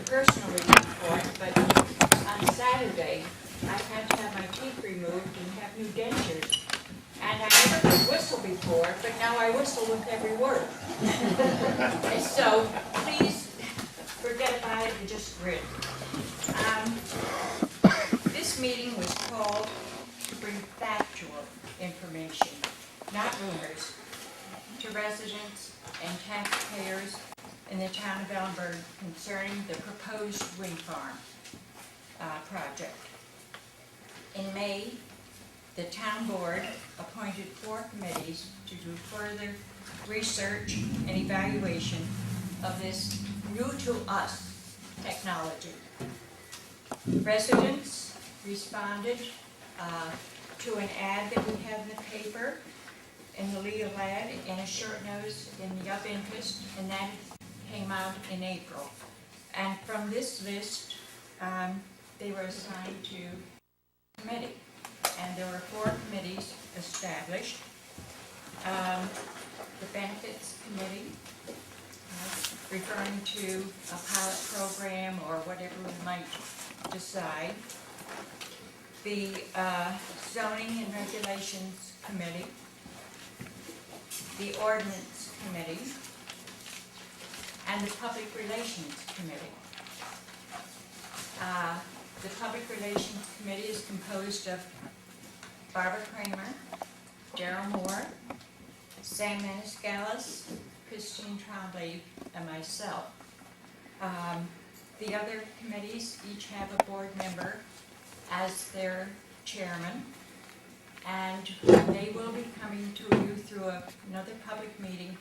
personal reason for it, but on Saturday, I had to have my teeth removed and have new dentures. And I never could whistle before, but now I whistle with every word. And so please forget about it and just grin. This meeting was called to bring factual information, not rumors, to residents and taxpayers in the town of Ellenburg concerning the proposed wind farm project. In May, the town board appointed 4 committees to do further research and evaluation of this new to us technology. Residents responded to an ad that we have in the paper, in the Legal Ad, and a short notice in the Of Interest, and that came out in April. And from this list, they were assigned to committee. And there were 4 committees established. The Benefits Committee, referring to a pilot program or whatever we might decide. The Zoning and Regulations Committee. The Ordinance Committee. And the Public Relations Committee. The Public Relations Committee is composed of Barbara Kramer, Darrell Moore, Sam Maniscallis, Christine Trombley, and myself. The other committees each have a board member as their chairman, and they will be coming to you through another public meeting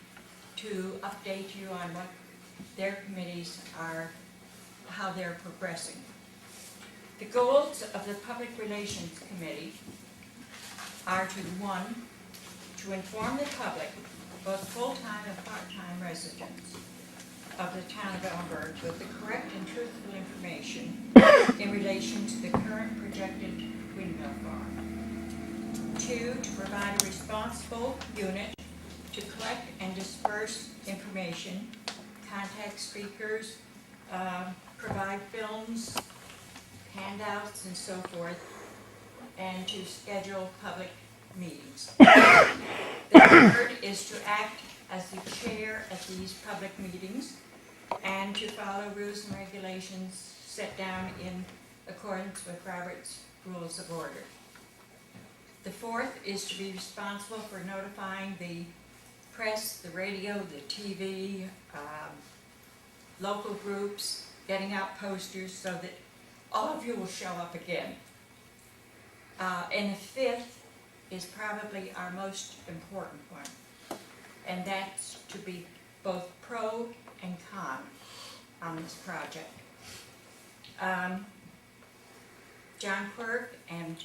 to update you on what their committees are, how they're progressing. The goals of the Public Relations Committee are to, 1, to inform the public, both full-time and part-time residents of the town of Ellenburg, with the correct and truthful information in relation to the current projected windmill farm. 2, to provide a responsible unit to collect and disperse information, contact speakers, provide films, handouts, and so forth, and to schedule public meetings. The 3rd is to act as the chair at these public meetings and to follow rules and regulations set down in accordance with Robert's Rules of Order. The 4th is to be responsible for notifying the press, the radio, the TV, local groups, getting out posters so that all of you will show up again. And the 5th is probably our most important one, and that's to be both pro and con on this project. John Quirk and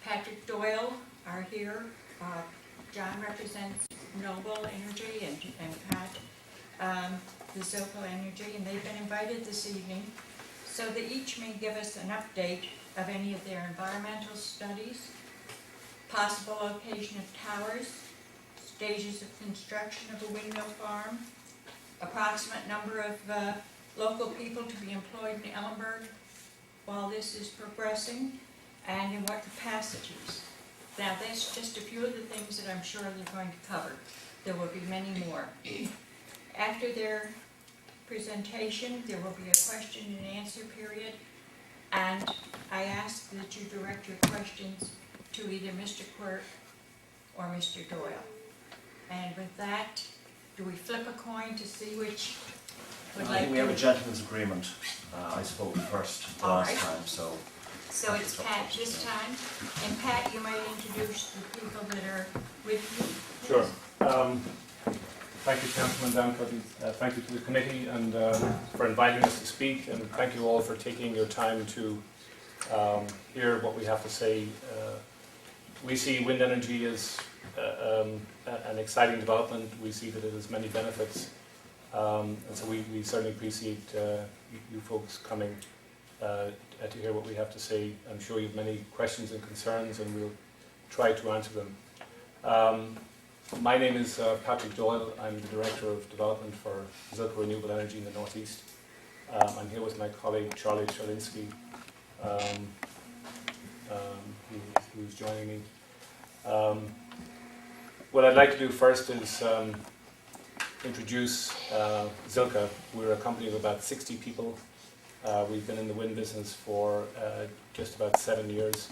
Patrick Doyle are here. John represents Noble Energy and Pat the Zopal Energy, and they've been invited this evening so that each may give us an update of any of their environmental studies, possible location of towers, stages of construction of a windmill farm, approximate number of local people to be employed in Ellenburg while this is progressing, and in what capacities. Now, that's just a few of the things that I'm sure they're going to cover. There will be many more. After their presentation, there will be a question and answer period, and I ask that you direct your questions to either Mr. Quirk or Mr. Doyle. And with that, do we flip a coin to see which would like to? We have a gentleman's agreement. I spoke first the last time, so. So it's Pat this time. And Pat, you might introduce the people that are with you. Sure. Thank you, Councilman Downcutt. Thank you to the committee and for inviting us to speak, and thank you all for taking your time to hear what we have to say. We see wind energy as an exciting development. We see that it has many benefits, and so we certainly appreciate you folks coming to hear what we have to say. I'm sure you have many questions and concerns, and we'll try to answer them. My name is Patrick Doyle. I'm the Director of Development for Zopal Renewable Energy in the Northeast. I'm here with my colleague Charlie Charlinski, who's joining me. What I'd like to do first is introduce Zilka. We're a company of about 60 people. We've been in the wind business for just about 7 years.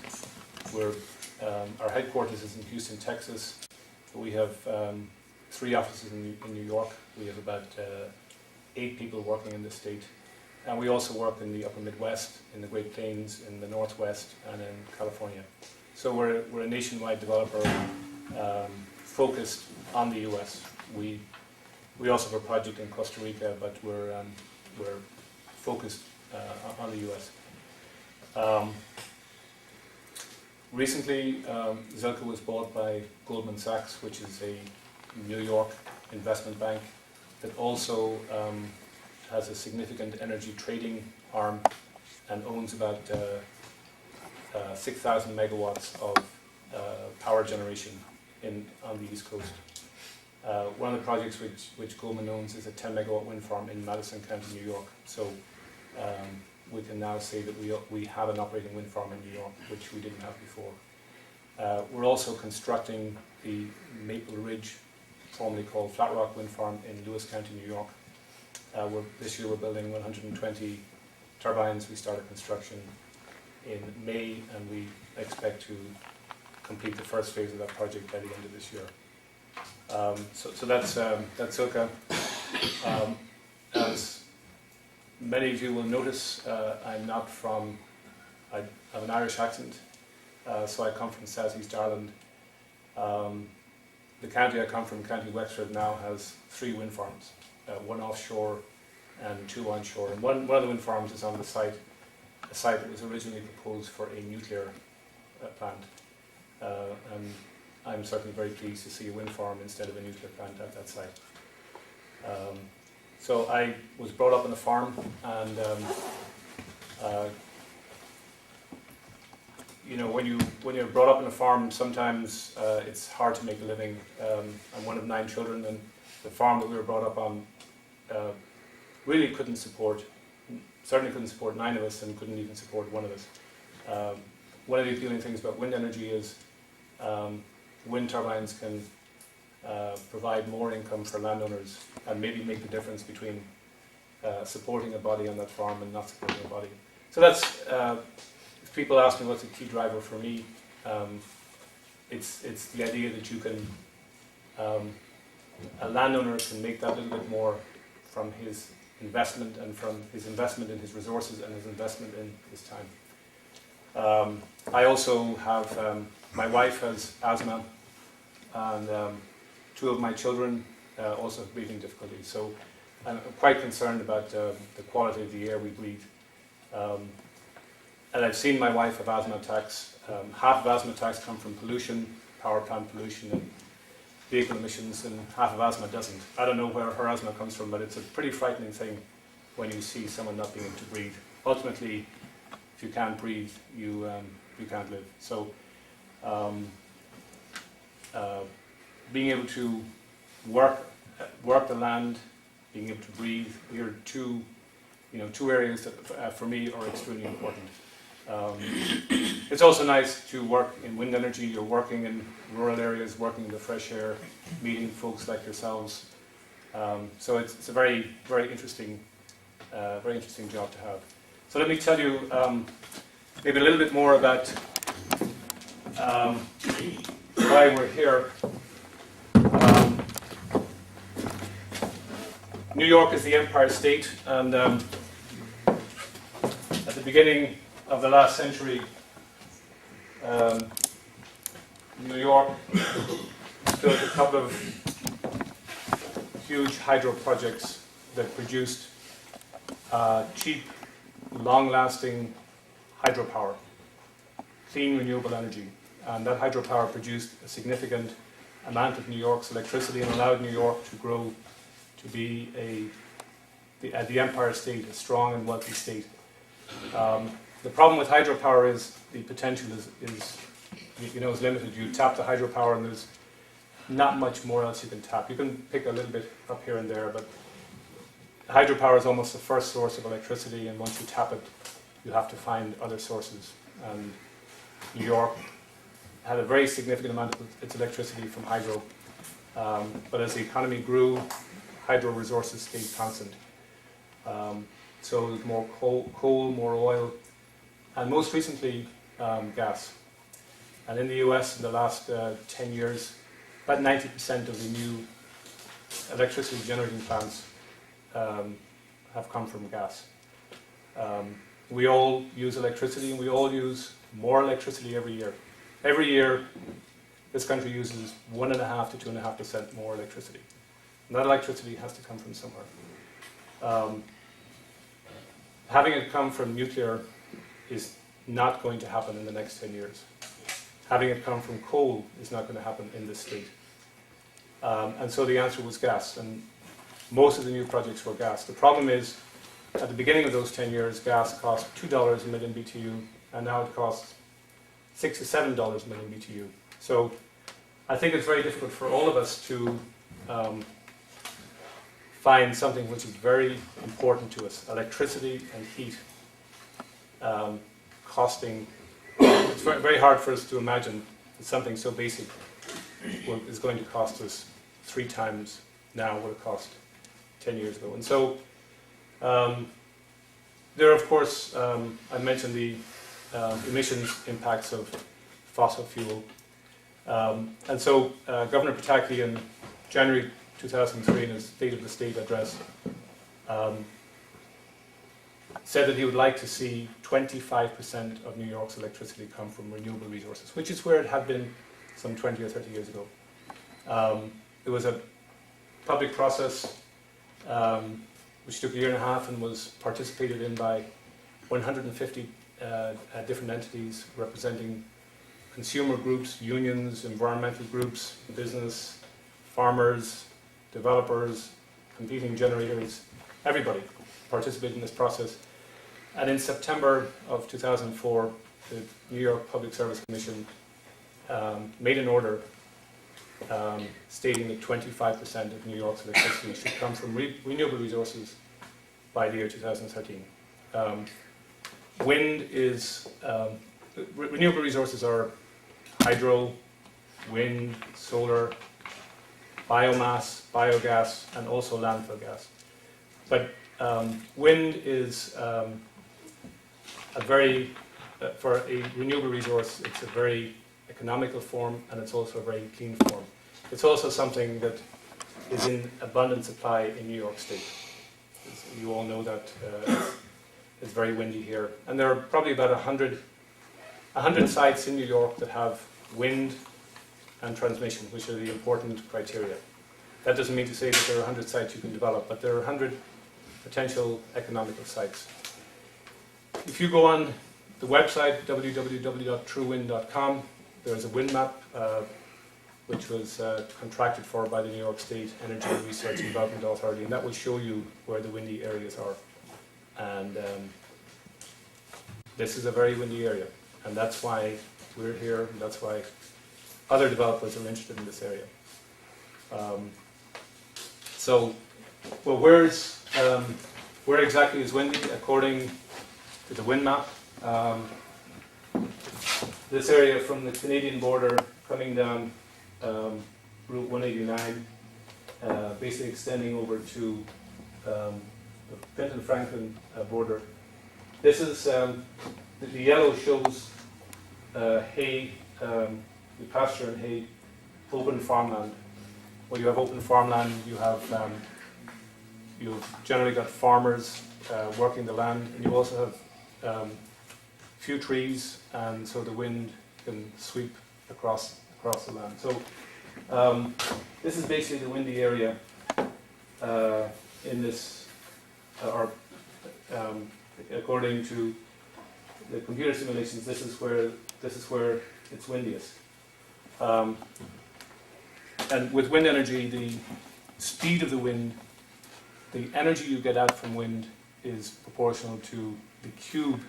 Our headquarters is in Houston, Texas. We have 3 offices in New York. We have about 8 people working in the state. And we also work in the upper Midwest, in the Great Plains, in the Northwest, and in California. So we're a nationwide developer focused on the US. We also have a project in Costa Rica, but we're focused on the US. Recently, Zilka was bought by Goldman Sachs, which is a New York investment bank that also has a significant energy trading arm and owns about 6,000 megawatts of power generation on the East Coast. One of the projects which Goldman owns is a 10 megawatt wind farm in Madison County, New York. So we can now say that we have an operating wind farm in New York, which we didn't have before. We're also constructing the Maple Ridge, formerly called Flat Rock Wind Farm in Lewis County, New York. This year we're building 120 turbines. We started construction in May, and we expect to complete the first phase of that project by the end of this year. So that's Zilka. As many of you will notice, I have an Irish accent, so I come from South East Ireland. The county I come from, County Wexford, now has 3 wind farms, 1 offshore and 2 onshore. And one of the wind farms is on the site, a site that was originally proposed for a nuclear plant. And I'm certainly very pleased to see a wind farm instead of a nuclear plant at that site. So I was brought up on a farm, and when you're brought up on a farm, sometimes it's hard to make a living. I'm one of 9 children, and the farm that we were brought up on really certainly couldn't support 9 of us, and couldn't even support 1 of us. One of the appealing things about wind energy is wind turbines can provide more income for landowners and maybe make the difference between supporting a body on that farm and not supporting a body. So that's, if people ask me what's a key driver for me, it's the idea that you can, a landowner can make that little bit more from his investment, and from his investment in his resources and his investment in his time. I also have, my wife has asthma, and 2 of my children also have breathing difficulties. So I'm quite concerned about the quality of the air we breathe. And I've seen my wife have asthma attacks. Half of asthma attacks come from pollution, power plant pollution and vehicle emissions, and half of asthma doesn't. I don't know where her asthma comes from, but it's a pretty frightening thing when you see someone not being able to breathe. Ultimately, if you can't breathe, you can't live. So being able to work the land, being able to breathe, here are 2 areas that for me are extremely important. It's also nice to work in wind energy. You're working in rural areas, working in the fresh air, meeting folks like yourselves. So it's a very, very interesting job to have. So let me tell you maybe a little bit more about why we're here. New York is the Empire State, and at the beginning of the last century, New York built a couple of huge hydro projects that produced cheap, long-lasting hydropower, clean, renewable energy. And that hydropower produced a significant amount of New York's electricity and allowed New York to grow to be the Empire State, a strong and wealthy state. The problem with hydropower is the potential is limited. You tap the hydropower and there's not much more else you can tap. You can pick a little bit up here and there, but hydropower is almost the first source of electricity, and once you tap it, you have to find other sources. And New York had a very significant amount of its electricity from hydro, but as the economy grew, hydro resources stayed constant. So there's more coal, more oil, and most recently gas. And in the US in the last 10 years, about 90% of the new electricity generating plants have come from gas. We all use electricity, and we all use more electricity every year. Every year, this country uses 1.5 to 2.5% more electricity. And that electricity has to come from somewhere. Having it come from nuclear is not going to happen in the next 10 years. Having it come from coal is not going to happen in this state. And so the answer was gas, and most of the new projects were gas. The problem is, at the beginning of those 10 years, gas cost $2 a million BTU, and now it costs $6 to $7 a million BTU. So I think it's very difficult for all of us to find something which is very important to us, electricity and heat, costing. It's very, very hard for us to imagine that something so basic is going to cost us 3 times now what it cost 10 years ago. And so there are, of course, I mentioned the emissions impacts of fossil fuel. And so Governor Pataki in January 2003 in his State of the State address said that he would like to see 25% of New York's electricity come from renewable resources, which is where it had been some 20 or 30 years ago. It was a public process which took 1.5 years and was participated in by 150 different entities representing consumer groups, unions, environmental groups, business, farmers, developers, competing generators, everybody participated in this process. And in September of 2004, the New York Public Service Commission made an order stating that 25% of New York's electricity should come from renewable resources by the year 2013. Wind is, renewable resources are hydro, wind, solar, biomass, biogas, and also landfill gas. But wind is a very, for a renewable resource, it's a very economical form, and it's also a very clean form. It's also something that is in abundant supply in New York State. You all know that it's very windy here. And there are probably about 100 sites in New York that have wind and transmission, which are the important criteria. That doesn't mean to say that there are 100 sites you can develop, but there are 100 potential economical sites. If you go on the website, www.truewind.com, there's a wind map which was contracted for by the New York State Energy Research and Development Authority, and that will show you where the windy areas are. And this is a very windy area, and that's why we're here, and that's why other developers are interested in this area. Well, where exactly is windy according to the wind map? This area from the Canadian border coming down Route 189, basically extending over to the Clinton-Franklin border. This is, the yellow shows hay, the pasture and hay, open farmland. When you have open farmland, you've generally got farmers working the land, and you also have few trees, and so the wind can sweep across the land. So this is basically the windy area in this, according to the computer simulations, this is where it's windiest. And with wind energy, the speed of the wind, the energy you get out from wind is proportional to the cube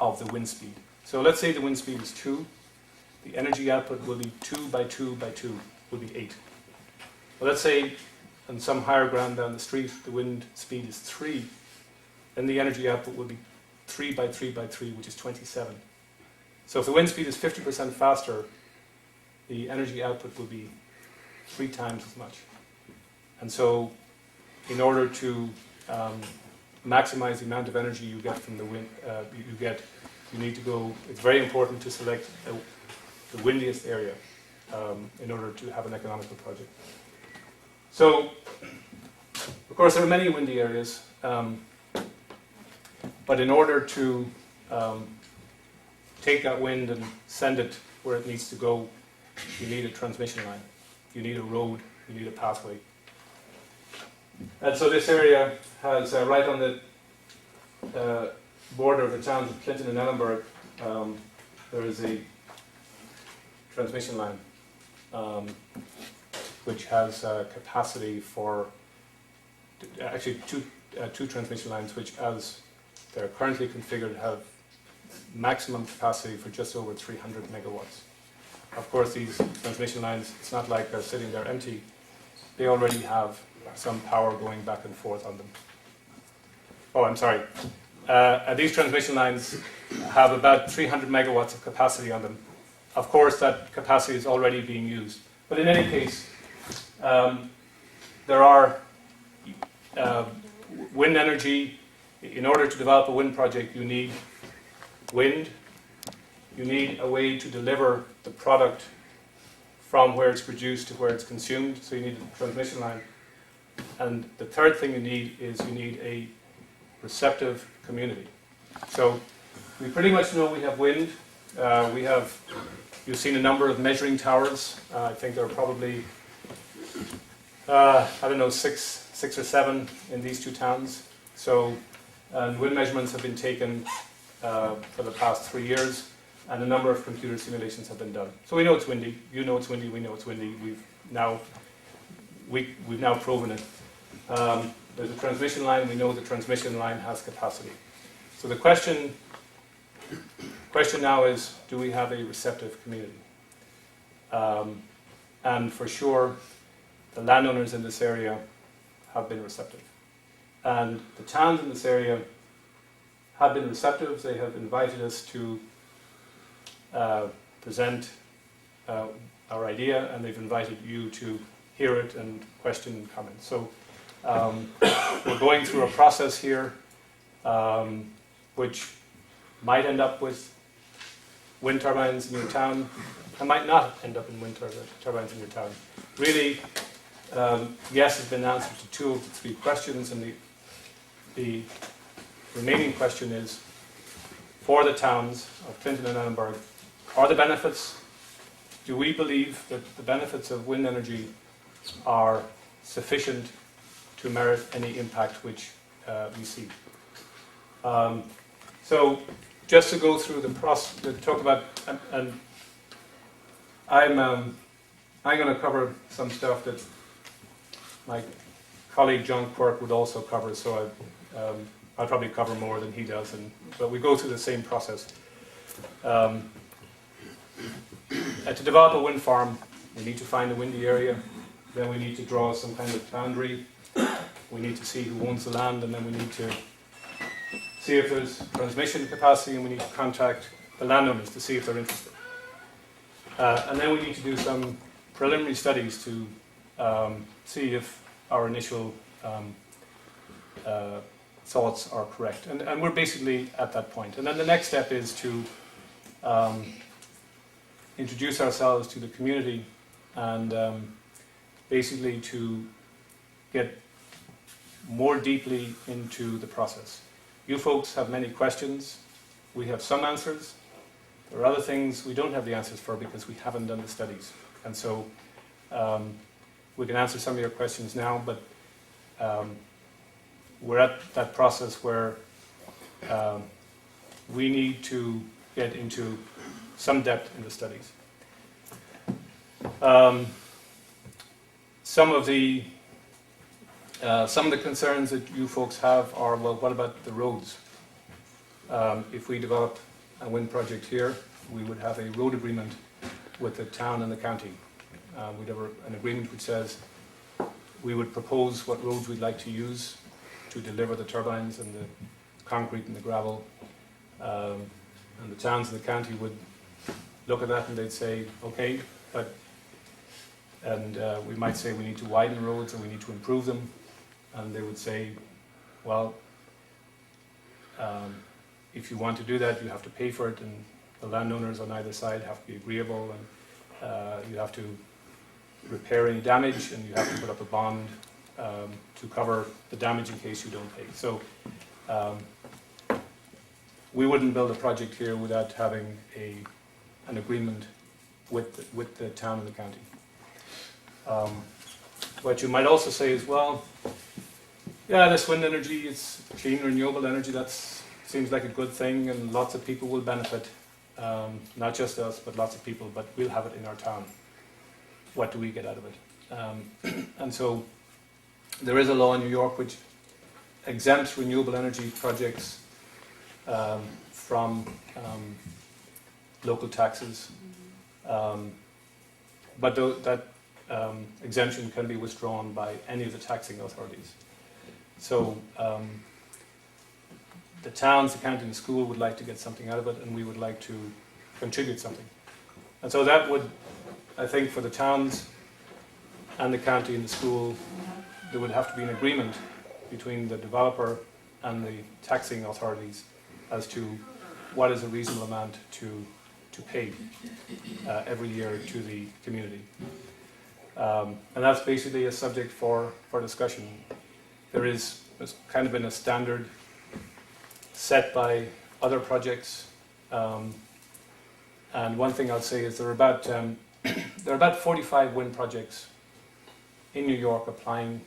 of the wind speed. So let's say the wind speed is 2. The energy output will be 2 by 2 by 2, will be 8. Well, let's say and some higher ground down the street, the wind speed is 3, then the energy output will be 3 by 3 by 3, which is 27. So if the wind speed is 50% faster, the energy output will be 3 times as much. And so in order to maximize the amount of energy you get from the wind, you need to go, it's very important to select the windiest area in order to have an economical project. So, of course, there are many windy areas, but in order to take that wind and send it where it needs to go, you need a transmission line, you need a road, you need a pathway. And so this area has, right on the border of the towns of Clinton and Ellenburg, there is a transmission line which has capacity for, actually two transmission lines which, as they're currently configured, have maximum capacity for just over 300 megawatts. Of course, these transmission lines, it's not like they're sitting there empty. They already have some power going back and forth on them. Oh, I'm sorry. These transmission lines have about 300 megawatts of capacity on them. Of course, that capacity is already being used. But in any case, there are wind energy. In order to develop a wind project, you need wind. You need a way to deliver the product from where it's produced to where it's consumed. So you need a transmission line. And the third thing you need is you need a receptive community. So we pretty much know we have wind. You've seen a number of measuring towers. I think there are probably, I don't know, six or seven in these two towns. So wind measurements have been taken for the past 3 years, and a number of computer simulations have been done. So we know it's windy. You know it's windy. We know it's windy. We've now proven it. There's a transmission line. We know the transmission line has capacity. So the question now is, do we have a receptive community? And for sure, the landowners in this area have been receptive. And the towns in this area have been receptive. They have invited us to present our idea, and they've invited you to hear it and question and comment. So we're going through a process here which might end up with wind turbines in your town, and might not end up in wind turbines in your town. Really, yes has been answered to 2 of the 3 questions, and the remaining question is, for the towns of Clinton and Ellenburg, are the benefits, do we believe that the benefits of wind energy are sufficient to merit any impact which we see? So just to go through the process, to talk about, and I'm going to cover some stuff that my colleague John Quirk would also cover, so I'll probably cover more than he does, but we go through the same process. To develop a wind farm, we need to find a windy area, then we need to draw some kind of boundary, we need to see who owns the land, and then we need to see if there's transmission capacity, and we need to contact the landowners to see if they're interested. And then we need to do some preliminary studies to see if our initial thoughts are correct. And we're basically at that point. And then the next step is to introduce ourselves to the community and basically to get more deeply into the process. You folks have many questions. We have some answers. There are other things we don't have the answers for because we haven't done the studies. And so we can answer some of your questions now, but we're at that process where we need to get into some depth in the studies. Some of the concerns that you folks have are, well, what about the roads? If we develop a wind project here, we would have a road agreement with the town and the county. We'd have an agreement which says we would propose what roads we'd like to use to deliver the turbines and the concrete and the gravel. And the towns in the county would look at that and they'd say, okay, we might say we need to widen roads or we need to improve them. And they would say, well, if you want to do that, you have to pay for it, and the landowners on either side have to be agreeable, and you have to repair any damage, and you have to put up a bond to cover the damage in case you don't pay. So we wouldn't build a project here without having an agreement with the town and the county. What you might also say is, well, yeah, this wind energy, it's clean, renewable energy, that seems like a good thing, and lots of people will benefit. Not just us, but lots of people, but we'll have it in our town. What do we get out of it? And so there is a law in New York which exempts renewable energy projects from local taxes, but that exemption can be withdrawn by any of the taxing authorities. So the towns, the county, and the school would like to get something out of it, and we would like to contribute something. And so that would, I think, for the towns and the county and the school, there would have to be an agreement between the developer and the taxing authorities as to what is a reasonable amount to pay every year to the community. And that's basically a subject for discussion. There's kind of been a standard set by other projects, and one thing I'll say is there are about 45 wind projects in New York applying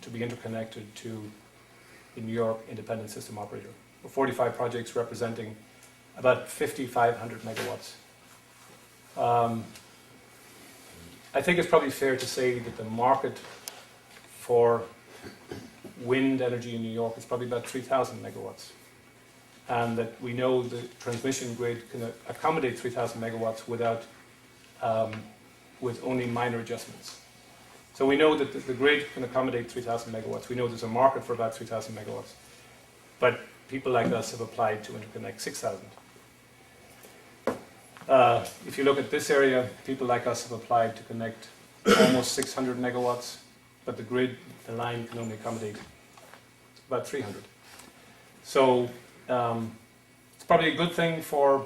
to be interconnected to the New York Independent System Operator. 45 projects representing about 5,500 megawatts. I think it's probably fair to say that the market for wind energy in New York is probably about 3,000 megawatts. And that we know the transmission grid can accommodate 3,000 megawatts with only minor adjustments. So we know that the grid can accommodate 3,000 megawatts. We know there's a market for about 3,000 megawatts. But people like us have applied to interconnect 6,000. If you look at this area, people like us have applied to connect almost 600 megawatts, but the line can only accommodate about 300. So it's probably a good thing for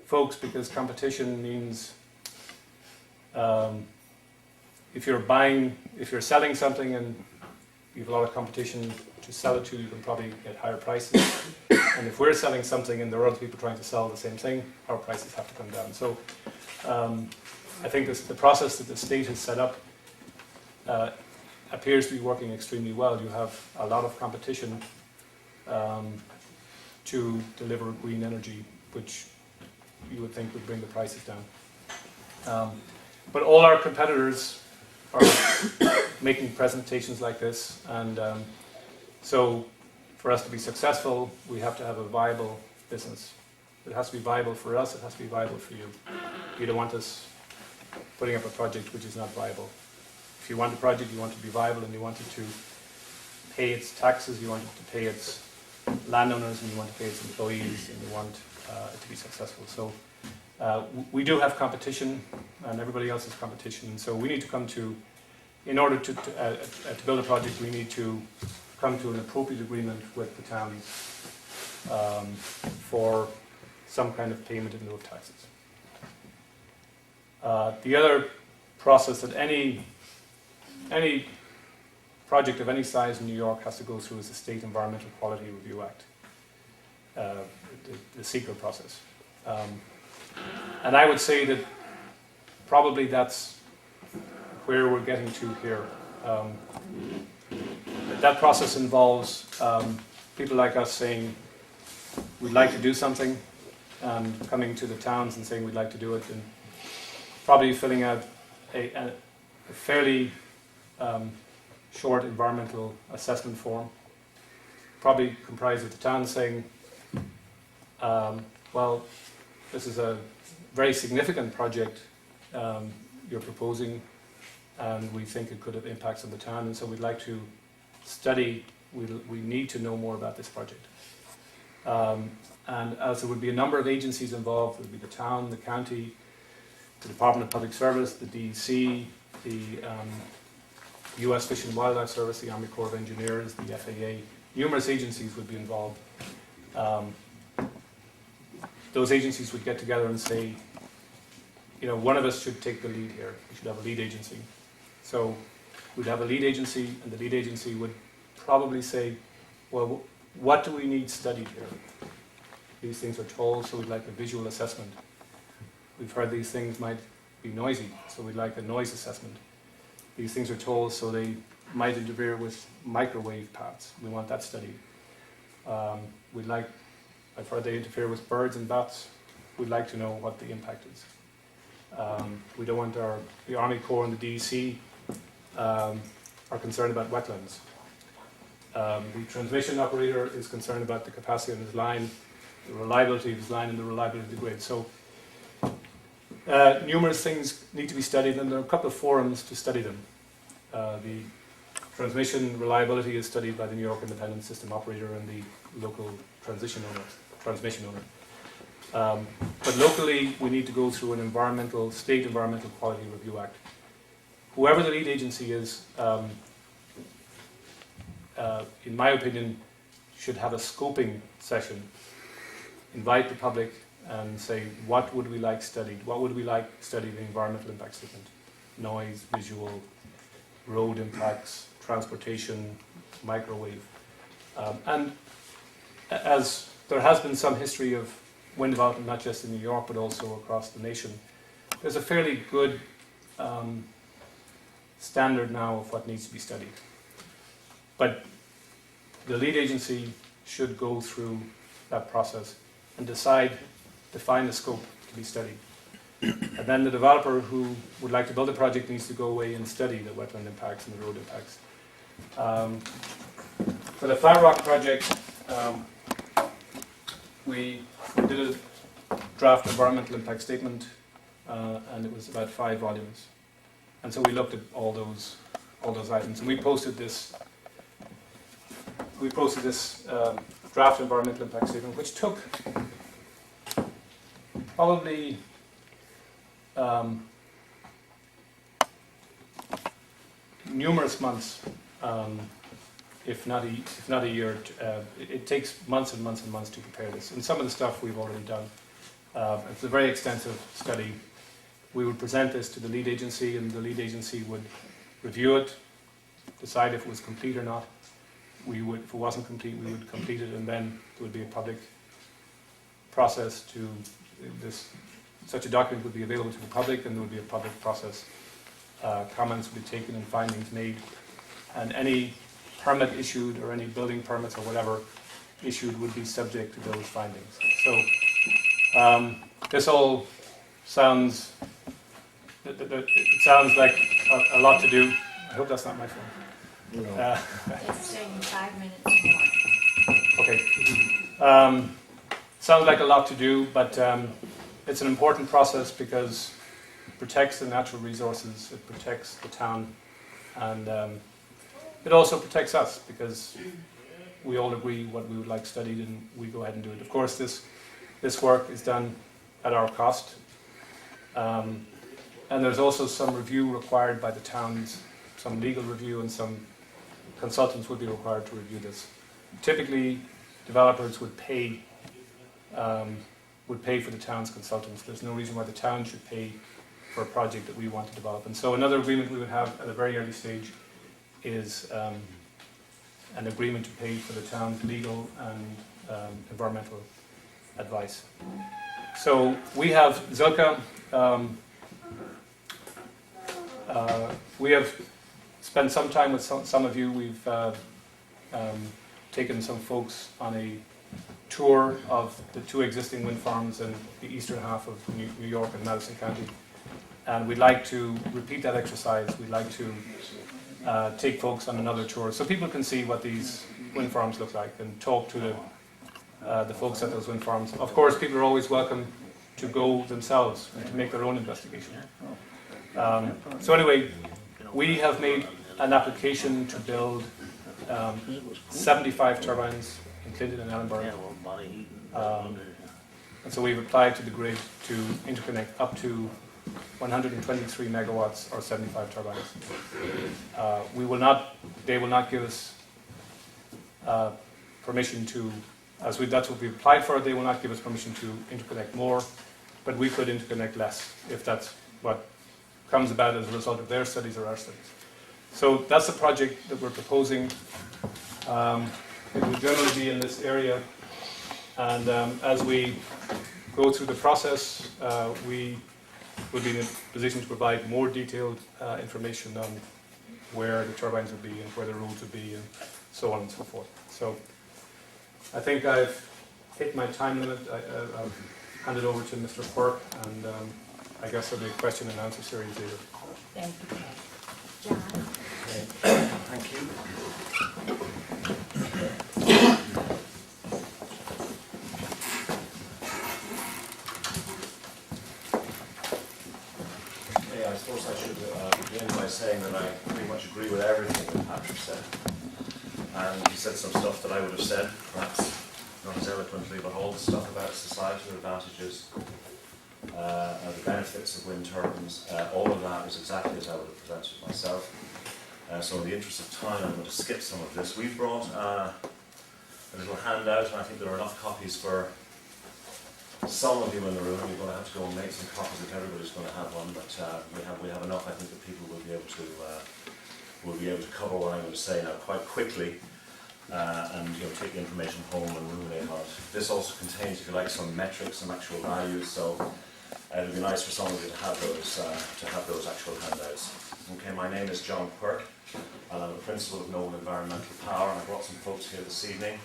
folks because competition means if you're selling something and you have a lot of competition to sell it to, you can probably get higher prices. And if we're selling something and there are other people trying to sell the same thing, our prices have to come down. So I think the process that the state has set up appears to be working extremely well. You have a lot of competition to deliver green energy, which you would think would bring the prices down. But all our competitors are making presentations like this, and so for us to be successful, we have to have a viable business. It has to be viable for us, it has to be viable for you. You don't want us putting up a project which is not viable. If you want a project, you want it to be viable, and you want it to pay its taxes, you want it to pay its landowners, and you want to pay its employees, and you want it to be successful. So we do have competition, and everybody else has competition, and so we need to come to, in order to build a project, we need to come to an appropriate agreement with the towns for some kind of payment in lieu of taxes. The other process that any project of any size in New York has to go through is the State Environmental Quality Review Act, the SEQR process. And I would say that probably that's where we're getting to here. That process involves people like us saying we'd like to do something, and coming to the towns and saying we'd like to do it, and probably filling out a fairly short environmental assessment form, probably comprised of the town saying, well, this is a very significant project you're proposing. and we think it could have impacts on the town, and so we'd like to study, we need to know more about this project. And as there would be a number of agencies involved, there would be the town, the county, the Department of Public Service, the DEC, the US Fish and Wildlife Service, the Army Corps of Engineers, the FAA, numerous agencies would be involved. Those agencies would get together and say, you know, one of us should take the lead here. We should have a lead agency. So we'd have a lead agency, and the lead agency would probably say, well, what do we need studied here? These things are tall, so we'd like a visual assessment. We've heard these things might be noisy, so we'd like a noise assessment. These things are tall, so they might interfere with microwave paths. We want that studied. I've heard they interfere with birds and bats. We'd like to know what the impact is. We don't want the Army Corps and the DEC are concerned about wetlands. The transmission operator is concerned about the capacity of his line, the reliability of his line, and the reliability of the grid. So numerous things need to be studied, and there are a couple of forums to study them. The transmission reliability is studied by the New York Independent System Operator and the local transmission owner. But locally, we need to go through an State Environmental Quality Review Act. Whoever the lead agency is, in my opinion, should have a scoping session, invite the public and say, what would we like studied? What would we like studied in the environmental impact statement? Noise, visual, road impacts, transportation, microwave. And as there has been some history of wind development, not just in New York, but also across the nation, there's a fairly good standard now of what needs to be studied. But the lead agency should go through that process and define the scope to be studied. And then the developer who would like to build a project needs to go away and study the wetland impacts and the road impacts. For the Flat Rock project, we did a draft environmental impact statement, and it was about 5 volumes. And so we looked at all those items, and we posted this draft environmental impact statement, which took probably numerous months, if not a year. It takes months and months and months to prepare this. And some of the stuff we've already done. It's a very extensive study. We would present this to the lead agency, and the lead agency would review it, decide if it was complete or not. If it wasn't complete, we would complete it, and then there would be a public process to this. Such a document would be available to the public, and there would be a public process. Comments would be taken and findings made, and any permit issued or any building permits or whatever issued would be subject to those findings. So this all sounds, it sounds like a lot to do. I hope that's not my phone. No. It's saying 5 minutes more. Okay. Sounds like a lot to do, but it's an important process because it protects the natural resources, it protects the town, and it also protects us because we all agree what we would like studied, and we go ahead and do it. Of course, this work is done at our cost, and there's also some review required by the towns, some legal review, and some consultants would be required to review this. Typically, developers would pay for the town's consultants. There's no reason why the town should pay for a project that we want to develop. And so another agreement we would have at a very early stage is an agreement to pay for the town's legal and environmental advice. So we have Zilka. We have spent some time with some of you. We've taken some folks on a tour of the 2 existing wind farms in the eastern half of New York and Madison County. And we'd like to repeat that exercise. We'd like to take folks on another tour so people can see what these wind farms look like and talk to the folks at those wind farms. Of course, people are always welcome to go themselves and to make their own investigation. So anyway, We have made an application to build 75 turbines in Clinton and Ellenburg. And so we've applied to the grid to interconnect up to 123 megawatts or 75 turbines. They will not give us permission to, that's what we applied for, they will not give us permission to interconnect more, but we could interconnect less if that's what comes about as a result of their studies or our studies. So that's the project that we're proposing. It will generally be in this area, and as we go through the process, we will be in a position to provide more detailed information on where the turbines will be and where the roads will be and so on and so forth. So I think I've hit my time limit. I'll hand it over to Mr. Quirk, and I guess there'll be a question and answer series later. Thank you. John? Thank you. Okay, I suppose I should begin by saying that I pretty much agree with everything that Patrick said. And he said some stuff that I would have said, perhaps not as eloquently, but all the stuff about societal advantages, the benefits of wind turbines, all of that is exactly as I would have presented it myself. So in the interest of time, I'm going to skip some of this. We've brought a little handout, and I think there are enough copies for some of you in the room. You're going to have to go and make some copies if everybody's going to have one, but we have enough. I think that people will be able to cover what I'm going to say now quite quickly, and take the information home and ruminate on it. This also contains, if you like, some metrics, some actual values. So it would be nice for some of you to have those actual handouts. Okay, my name is John Quirk, and I'm the principal of Noble Environmental Power, and I brought some folks here this evening.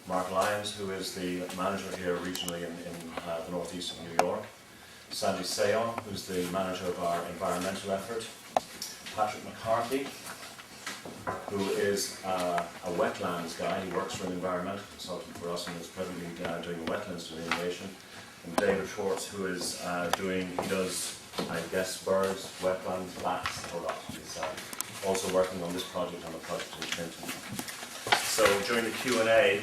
Mark Lyons, who is the manager here regionally in the northeast of New York. Sandy Sayon, who's the manager of our environmental effort. Patrick McCarthy, who is a wetlands guy. He works for an environmental consultant for us and is presently doing the wetlands delineation. And David Schwartz, who is he does, I guess, birds, wetlands, flats, the whole lot. He's also working on this project, on a project in Clinton. So during the Q&A,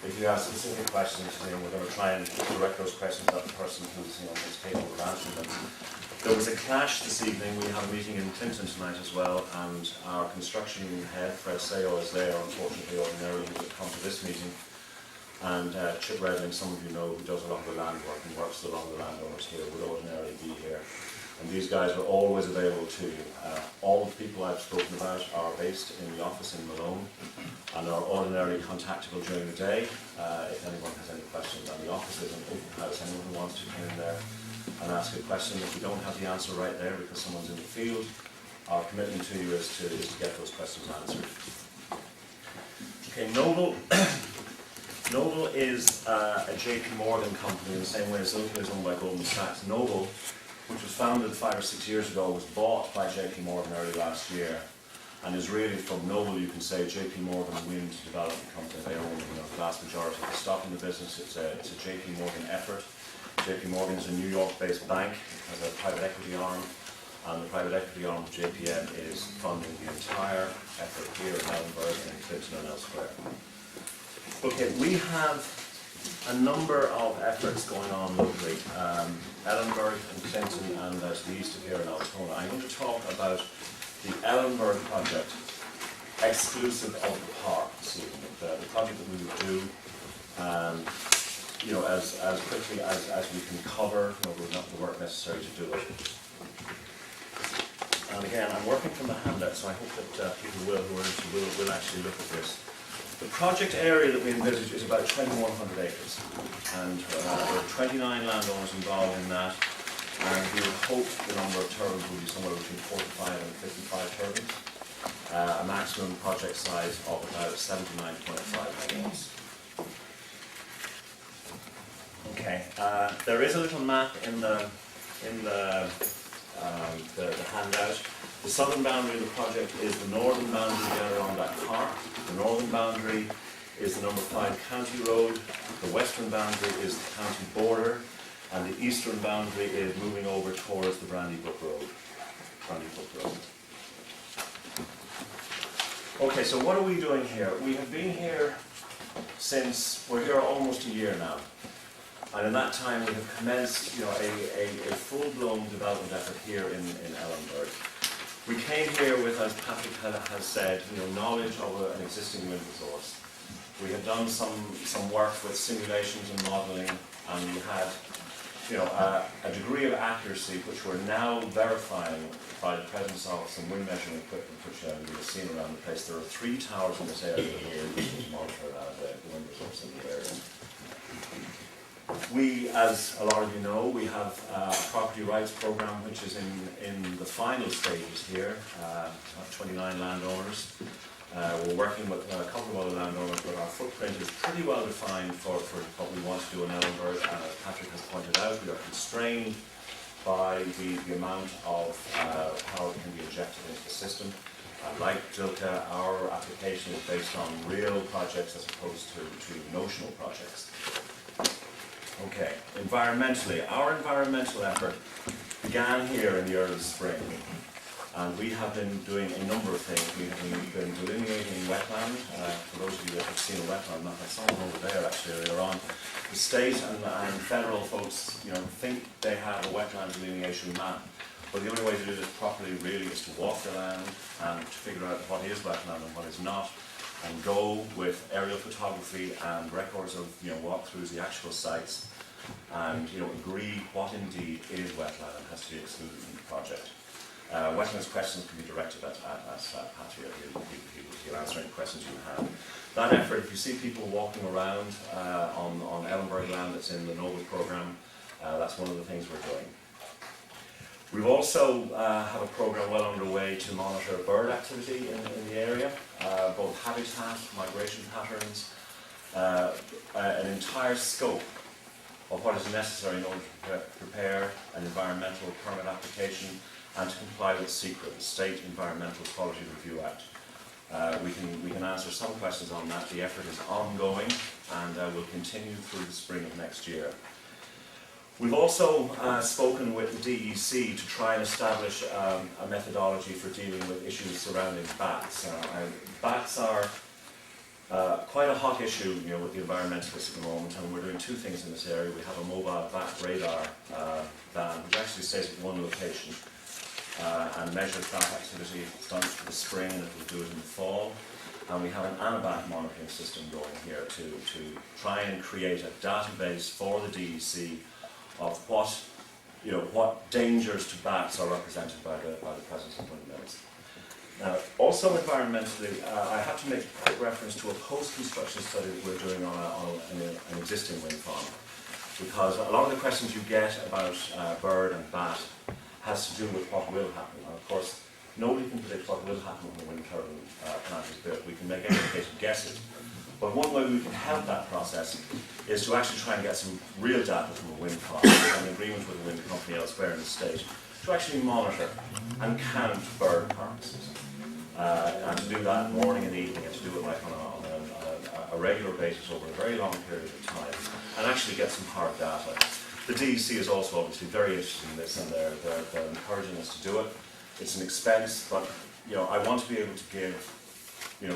if you have specific questions, we're going to try and direct those questions at the person who's on this table will answer them. There was a clash this evening. We have a meeting in Clinton tonight as well, and our construction head, Fred Sayo, is there. Unfortunately, ordinarily he would come to this meeting. And Chip Redling, some of you know, who does a lot of the land work and works along the landowners here, would ordinarily be here. And these guys are always available to you. All the people I've spoken about are based in the office in Malone and are ordinarily contactable during the day if anyone has any questions. And the office is an open house. Anyone who wants to come in there and ask a question, if you don't have the answer right there because someone's in the field, our commitment to you is to get those questions answered. Okay, Noble. Noble is a JP Morgan company in the same way as Zilke is owned by Goldman Sachs. Noble, which was founded 5 or 6 years ago, was bought by JP Morgan early last year, and is really, from Noble, you can say JP Morgan Wind Development Company. They own the vast majority of the stock in the business. It's a JP Morgan effort. JP Morgan is a New York-based bank, has a private equity arm, and the private equity arm of JPM is funding the entire effort here in Ellenburg and in Clinton and elsewhere. Okay, we have a number of efforts going on locally. Ellenburg and Clinton and to the east of here in Altona. I'm going to talk about the Ellenburg project, exclusive of the park this evening. The project that we would do, as quickly as we can cover, we've got the work necessary to do it. And again, I'm working from the handout, so I hope that people will actually look at this. The project area that we envisage is about 2,100 acres, and there are 29 landowners involved in that, and we would hope the number of turbines will be somewhere between 45 and 55 turbines, a maximum project size of about 79.5 megawatts. Okay, there is a little map in the handout. The southern boundary of the project is the northern boundary there around that park. The northern boundary is the number 5 county road. The western boundary is the county border. And the eastern boundary is moving over towards the Brandy Brook Road. Okay, so what are we doing here? We have been here since, we're here almost a year now. And in that time we have commenced, a full-blown development effort here in Ellenburg. We came here with, as Patrick has said, knowledge of an existing wind resource. We have done some work with simulations and modelling, and we had a degree of accuracy which we're now verifying by the presence of some wind measuring equipment which you have seen around the place. There are 3 towers in this area here which monitor the wind resource in the area. We, as a lot of you know, we have a property rights program which is in the final stages here. We have 29 landowners. We're working with a couple of other landowners, but our footprint is pretty well defined for what we want to do in Ellenburg. And as Patrick has pointed out, we are constrained by the amount of power that can be injected into the system. Like Jilka, our application is based on real projects as opposed to notional projects. Okay, environmentally, our environmental effort began here in the early spring, and we have been doing a number of things. We have been delineating wetland. For those of you that have seen a wetland map, I saw one over there actually earlier on. The state and federal folks, think they have a wetland delineation map, but the only way to do this properly really is to walk the land and to figure out what is wetland and what is not, and go with aerial photography and records of walkthroughs, the actual sites, and agree what indeed is wetland and has to be excluded from the project. Wetlands questions can be directed at Pat here. He'll answer any questions you have. That effort, if you see people walking around on Ellenburg land that's in the NOVA programme, that's one of the things we're doing. We've also have a programme well underway to monitor bird activity in the area, both habitat, migration patterns, an entire scope of what is necessary in order to prepare an environmental permit application and to comply with SEQRA, the State Environmental Quality Review Act. We can answer some questions on that. The effort is ongoing and will continue through the spring of next year. We've also spoken with the DEC to try and establish a methodology for dealing with issues surrounding bats. Bats are quite a hot issue with the environmentalists at the moment, and we're doing 2 things in this area. We have a mobile bat radar van which actually stays at one location and measures bat activity. It's done for the spring and it will do it in the fall. And we have an anabat monitoring system going here to try and create a database for the DEC of what dangers to bats are represented by the presence of windmills. Now, also environmentally, I have to make a quick reference to a post-construction study that we're doing on an existing wind farm, because a lot of the questions you get about bird and bat has to do with what will happen. And of course, nobody can predict what will happen when the wind turbine plant is built. We can make educated guesses. But one way we can help that process is to actually try and get some real data from a wind farm, an agreement with a wind company elsewhere in the state, to actually monitor and count bird carcasses. And to do that morning and evening, and to do it like on a regular basis over a very long period of time, and actually get some hard data. The DEC is also obviously very interested in this, and they're encouraging us to do it. It's an expense, but I want to be able to give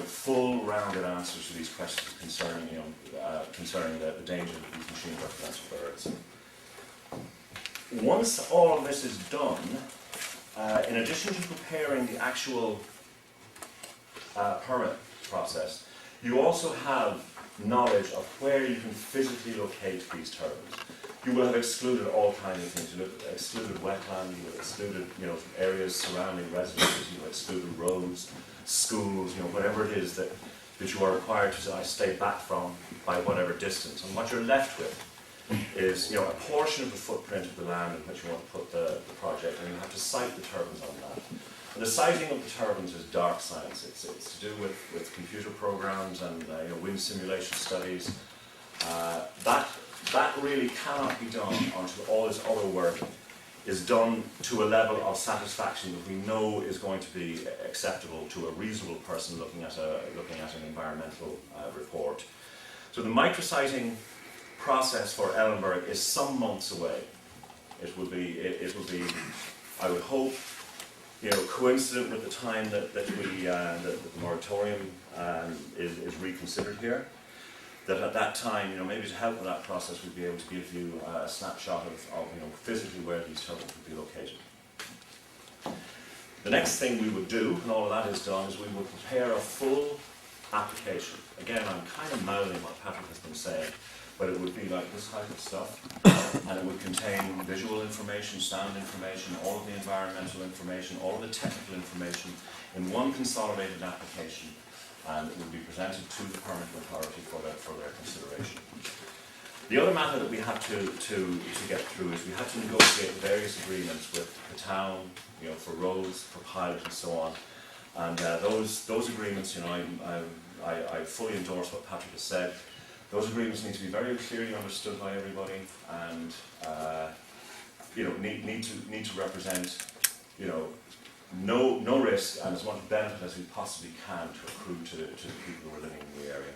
full rounded answers to these questions concerning the danger that these machines represent to birds. Once all of this is done, in addition to preparing the actual permit process, you also have knowledge of where you can physically locate these turbines. You will have excluded all kinds of things. You will have excluded wetland, you will have excluded areas surrounding residences, you will have excluded roads, schools, whatever it is that you are required to stay back from by whatever distance. And what you're left with is a portion of the footprint of the land in which you want to put the project, and you have to site the turbines on that. And the siting of the turbines is dark science. It's to do with computer programs and wind simulation studies. That really cannot be done until all this other work is done to a level of satisfaction that we know is going to be acceptable to a reasonable person looking at an environmental report. So the micrositing process for Ellenburg is some months away. It will be, I would hope, coincident with the time that the moratorium is reconsidered here, that at that time, maybe to help with that process, we'd be able to give you a snapshot of physically where these turbines would be located. The next thing we would do, and all of that is done, is we would prepare a full application. Again, I'm kind of mouthing what Patrick has been saying, but it would be like this type of stuff, and it would contain visual information, sound information, all of the environmental information, all of the technical information in one consolidated application, and it would be presented to the permitting authority for their consideration. The other matter that we had to get through is we had to negotiate various agreements with the town, for roads, for pilot, and so on. And those agreements, I fully endorse what Patrick has said. Those agreements need to be very clearly understood by everybody, and need to represent, no risk and as much benefit as we possibly can to accrue to the people who are living in the area.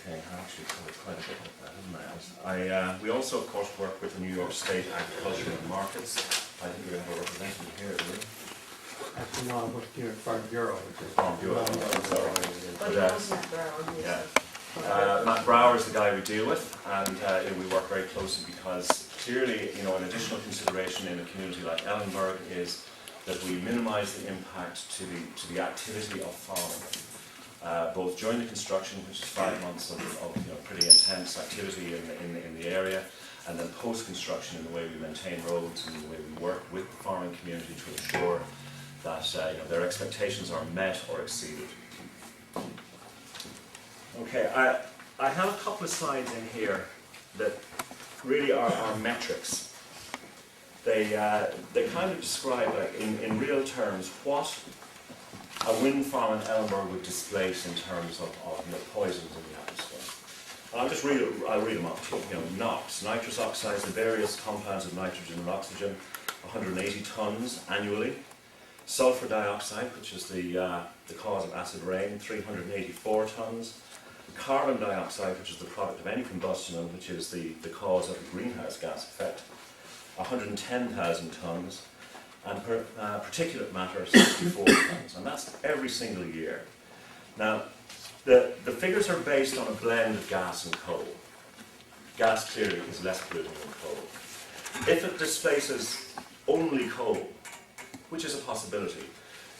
Okay, I actually covered quite a bit of that, didn't I? We also, of course, work with the New York State Agriculture and Markets. I think we have a representative here, do we? Actually, no, I work here at Farm Bureau, which is... Farm Bureau, sorry. But he knows Matt Brown, Yeah. Matt Brower is the guy we deal with, and we work very closely because clearly, an additional consideration in a community like Ellenburg is that we minimise the impact to the activity of farming. Both during the construction, which is 5 months of pretty intense activity in the area, and then post-construction in the way we maintain roads and the way we work with the farming community to ensure that their expectations are met or exceeded. Okay, I have a couple of slides in here that really are metrics. They kind of describe, in real terms, what a wind farm in Ellenburg would displace in terms of poisons in the atmosphere. And I'll read them up to you. NOx, nitrous oxides, the various compounds of nitrogen and oxygen, 180 tons annually. Sulfur dioxide, which is the cause of acid rain, 384 tons. Carbon dioxide, which is the product of any combustion and which is the cause of the greenhouse gas effect, 110,000 tons. And particulate matter, 64 tons, and that's every single year. Now, the figures are based on a blend of gas and coal. Gas clearly is less polluting than coal. If it displaces only coal, which is a possibility,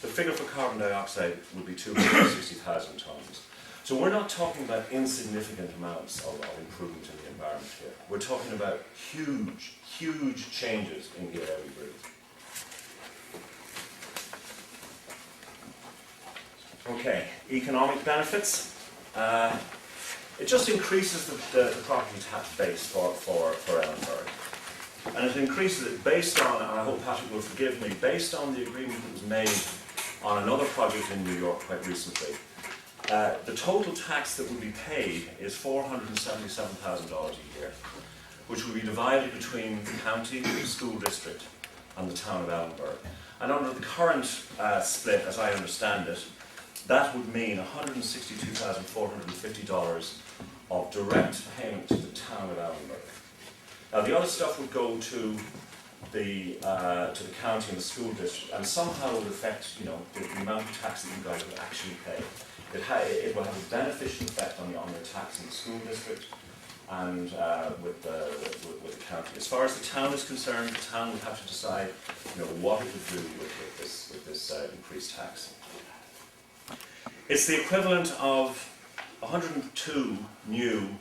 the figure for carbon dioxide would be 260,000 tons. So we're not talking about insignificant amounts of improvement in the environment here. We're talking about huge, huge changes in the air we breathe. Okay, economic benefits. It just increases the property tax base for Ellenburg. And it increases it based on, and I hope Patrick will forgive me, based on the agreement that was made on another project in New York quite recently. The total tax that would be paid is $477,000 a year, which will be divided between the county, the school district, and the town of Ellenburg. And under the current split, as I understand it, that would mean $162,450 of direct payment to the town of Ellenburg. Now the other stuff would go to the county and the school district, and somehow would affect the amount of tax that you guys would actually pay. It will have a beneficial effect on your tax in the school district and with the county. As far as the town is concerned, the town would have to decide what it would do with this increased tax. It's the equivalent of 102 new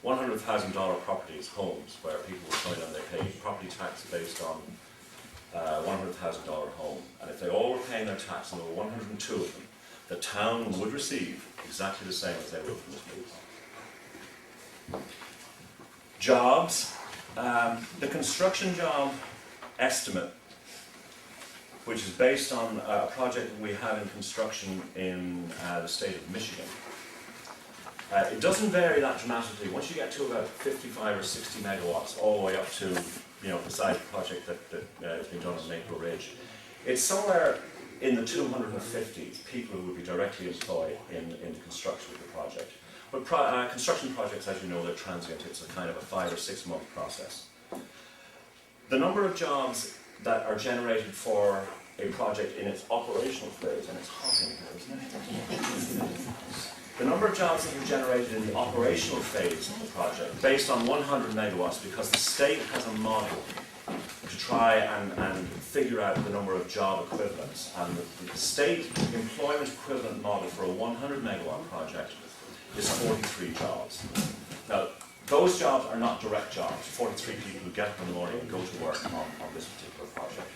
$100,000 properties, homes, where people will find out they pay property tax based on $100,000 home. And if they all were paying their tax, and there were 102 of them, the town would receive exactly the same as they would from the schools. Jobs. The construction job estimate, which is based on a project that we have in construction in the state of Michigan. It doesn't vary that dramatically. Once you get to about 55 or 60 megawatts, all the way up to the size project that has been done in Maple Ridge, it's somewhere in the 250 people who would be directly employed in the construction of the project. But construction projects, as you know, they're transient. It's a kind of a 5 or 6 month process. The number of jobs that are generated for a project in its operational phase, and it's hot in here, isn't it? The number of jobs that are generated in the operational phase of the project, based on 100 megawatts, because the state has a model to try and figure out the number of job equivalents. And the state employment equivalent model for a 100 megawatt project is 43 jobs. Now, those jobs are not direct jobs, 43 people who get up in the morning and go to work on this particular project.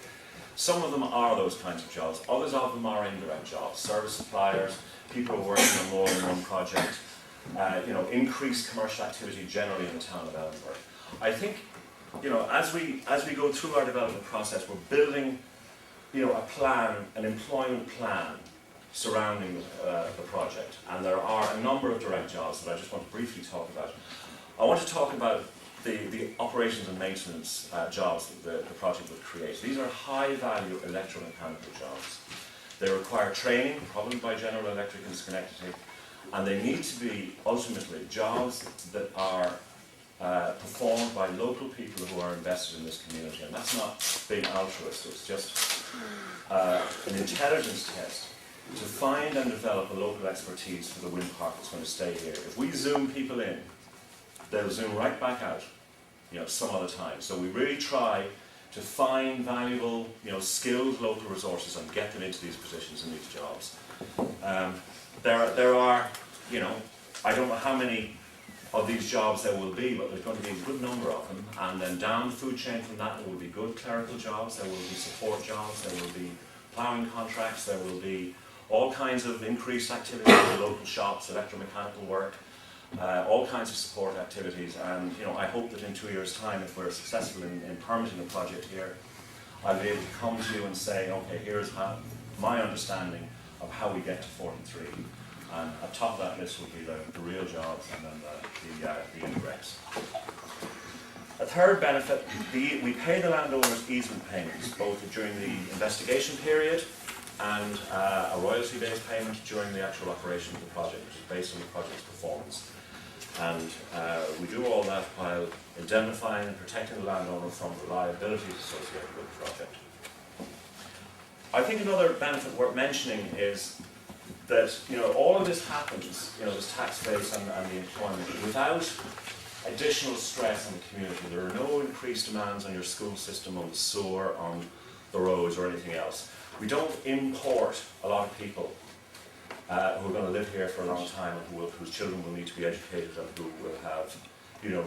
Some of them are those kinds of jobs, others of them are indirect jobs, service suppliers, people who are working on more than one project, increased commercial activity generally in the town of Ellenburg. I think, as we go through our development process, we're building, a plan, an employment plan surrounding the project, and there are a number of direct jobs that I just want to briefly talk about. I want to talk about the operations and maintenance jobs that the project would create. These are high-value electromechanical jobs. They require training, probably by General Electric and Schenectady, and they need to be ultimately jobs that are performed by local people who are invested in this community. And that's not being altruist, it's just an intelligence test to find and develop a local expertise for the wind park that's going to stay here. If we zoom people in, they'll zoom right back out, some other time. So we really try to find valuable, skilled local resources and get them into these positions and these jobs. There are, I don't know how many of these jobs there will be, but there's going to be a good number of them. And then down the food chain from that, there will be good clerical jobs, there will be support jobs, there will be ploughing contracts, there will be all kinds of increased activity in the local shops, electromechanical work, all kinds of support activities. And I hope that in 2 years' time, if we're successful in permitting a project here, I'll be able to come to you and say, okay, here's my understanding of how we get to 43. And at top of that list will be the real jobs and then the indirects. A third benefit, we pay the landowners easement payments, both during the investigation period and a royalty-based payment during the actual operation of the project, which is based on the project's performance. And we do all that while indemnifying and protecting the landowner from the liabilities associated with the project. I think another benefit worth mentioning is that all of this happens, this tax base and the employment, without additional stress on the community. There are no increased demands on your school system, on the sewer, on the roads or anything else. We don't import a lot of people who are going to live here for a long time and whose children will need to be educated and who will have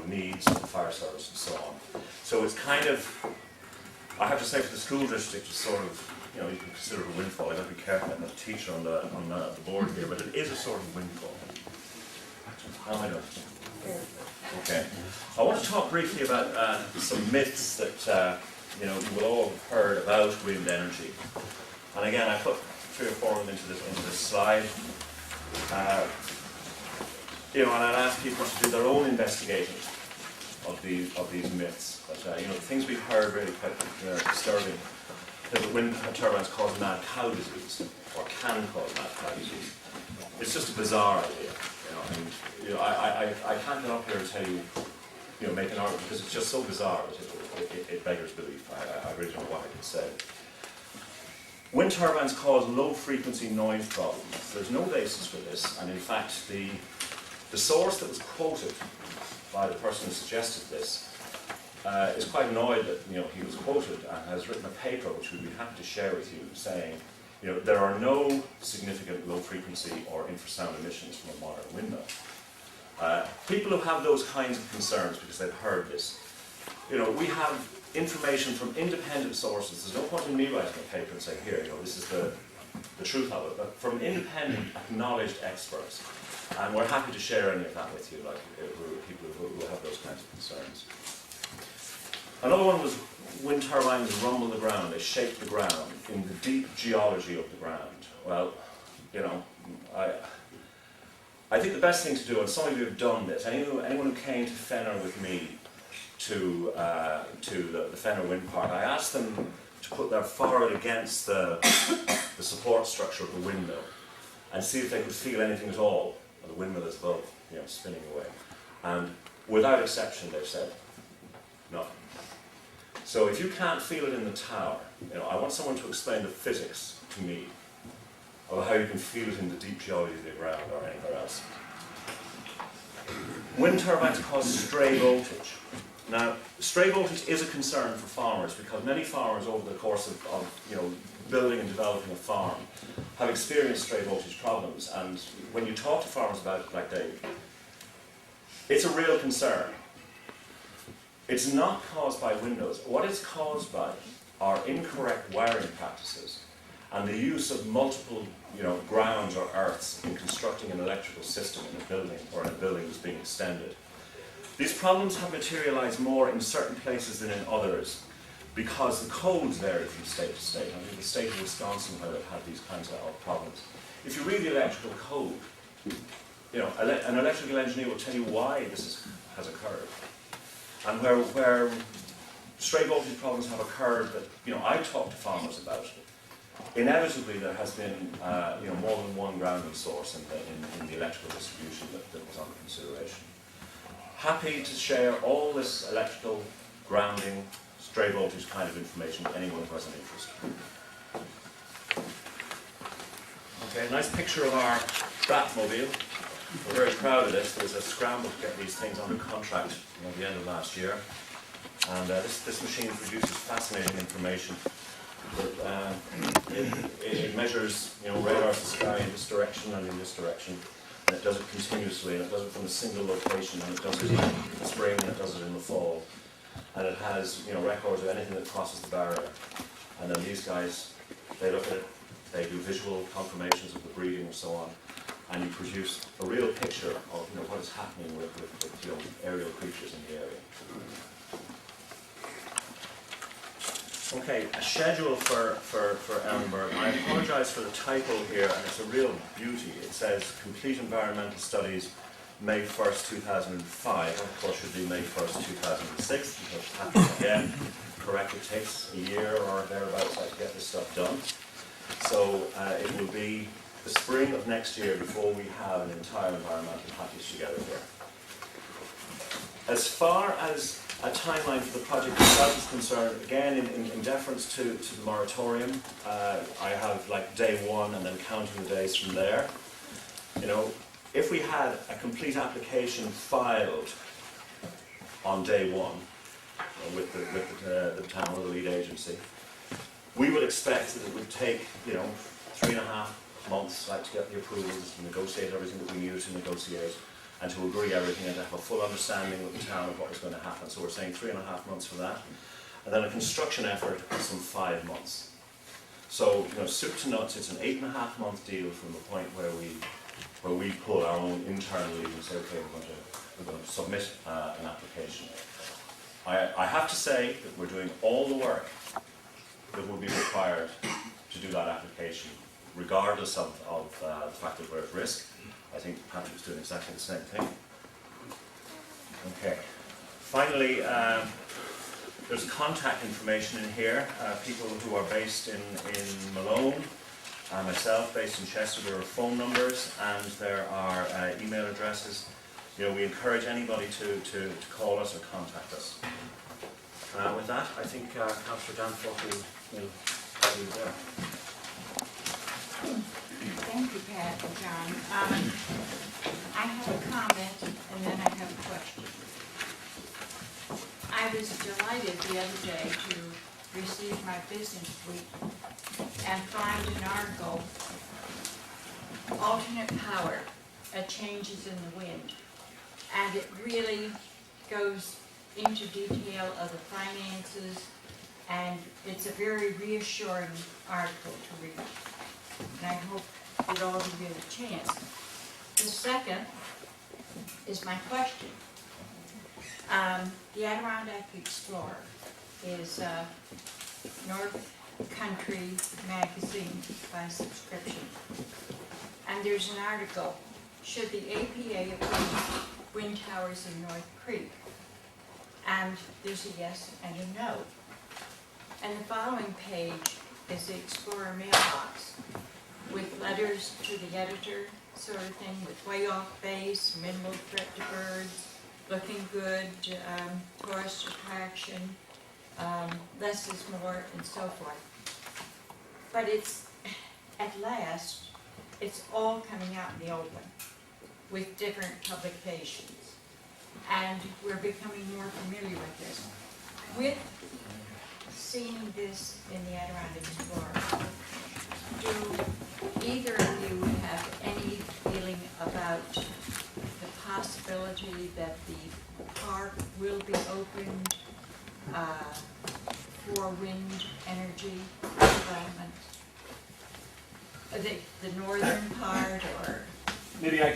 needs of the fire service and so on. So it's kind of, I have to say, for the school district, it's sort of, you can consider it a windfall. I've got to be careful, I'm not a teacher on the board here, but it is a sort of windfall. How am I doing? Okay. I want to talk briefly about some myths that you will all have heard about wind energy. And again, I put 3 or 4 of them into this slide. And I'd ask people to do their own investigation of these myths. But the things we've heard really quite disturbing. That wind turbines cause mad cow disease, or can cause mad cow disease. It's just a bizarre idea. I can't get up here and tell you, make an argument, because it's just so bizarre that it beggars belief. I really don't know what I can say. Wind turbines cause low-frequency noise problems. There's no basis for this, and in fact, the source that was quoted by the person who suggested this is quite annoyed that he was quoted and has written a paper which we'd be happy to share with you, saying there are no significant low-frequency or infrasound emissions from a modern windmill. People who have those kinds of concerns because they've heard this, we have information from independent sources. There's no point in me writing a paper and saying, here, this is the truth of it, but from independent, acknowledged experts. And we're happy to share any of that with you, like people who have those kinds of concerns. Another one was wind turbines rumble the ground, they shake the ground in the deep geology of the ground. Well, I think the best thing to do, and some of you have done this, anyone who came to Fenner with me to the Fenner Wind Park, I asked them to put their forehead against the support structure of the windmill and see if they could feel anything at all. The windmill is above, spinning away. And without exception, they said nothing. So if you can't feel it in the tower, you know, I want someone to explain the physics to me of how you can feel it in the deep geology of the ground or anywhere else. Wind turbines cause stray voltage. Now, stray voltage is a concern for farmers because many farmers over the course of you know, building and developing a farm have experienced stray voltage problems, and when you talk to farmers about it, like Dave, it's a real concern. It's not caused by windows. What it's caused by are incorrect wiring practices and the use of multiple, you know, grounds or earths in constructing an electrical system in a building or in a building that's being extended. These problems have materialized more in certain places than in others because the codes vary from state to state. I mean, the state of Wisconsin had these kinds of problems. If you read the electrical code, you know, an electrical engineer will tell you why this has occurred. And where stray voltage problems have occurred that, you know, I talk to farmers about, inevitably there has been you know, more than one grounding source in the electrical distribution that was under consideration. Happy to share all this electrical, grounding, stray voltage kind of information with anyone who has an interest. Okay, nice picture of our Batmobile. We're very proud of this. There was a scramble to get these things under contract at the end of last year. And this machine produces fascinating information. It measures, you know, radar to sky in this direction and in this direction. And it does it continuously, and it does it from a single location, and it does it in the spring, and it does it in the fall. And it has, you know, records of anything that crosses the barrier. And then these guys, they look at it, they do visual confirmations of the breeding and so on, and you produce a real picture of, you know, what is happening with you know, aerial creatures in the area. Okay, a schedule for Ellenburg. I apologise for the typo here, and it's a real beauty. It says complete environmental studies May 1st, 2005. Of course, should be May 1st, 2006, because Patrick again correct, it takes a year or thereabouts to get this stuff done. So it will be the spring of next year before we have an entire environmental package together here. As far as a timeline for the project itself is concerned, again, in deference to the moratorium, I have like day one and then counting the days from there. You know, if we had a complete application filed on day one with the town or the lead agency, we would expect that it would take, you know, 3.5 months to get the approvals, to negotiate everything that we needed to negotiate, and to agree everything and to have a full understanding with the town of what was going to happen. So we're saying 3.5 months for that. And then a construction effort of some 5 months. So, you know, soup to nuts, it's an 8.5 month deal from the point where we pull our own internal lead and say, okay, we're going to submit an application. I have to say that we're doing all the work that will be required to do that application, regardless of the fact that we're at risk. I think Patrick's doing exactly the same thing. Okay. Finally, there's contact information in here. People who are based in Malone, myself based in Chester, there are phone numbers and there are email addresses. You know, we encourage anybody to call us or contact us. With that, I think Councillor Danforth will do there. Thank you, Pat and John. I have a comment and then I have a question. I was delighted the other day to receive my Business Week and find an article, Alternate Power, Changes in the Wind. And it really goes into detail of the finances, and it's a very reassuring article to read. And I hope that all of you get a chance. The second is my question. The Adirondack Explorer is North Country magazine by subscription. And there's an article, should the APA approve wind towers in North Creek? And there's a yes and a no. And the following page is the Explorer mailbox with letters to the editor, sort of thing, with way off base, minimal threat to birds, looking good, tourist attraction, less is more and so forth. But it's, at last, it's all coming out in the open with different publications. And we're becoming more familiar with this. With seeing this in the Adirondack Explorer, do either of you have any feeling about the possibility that the park will be opened for wind energy development? The northern part, or? Maybe I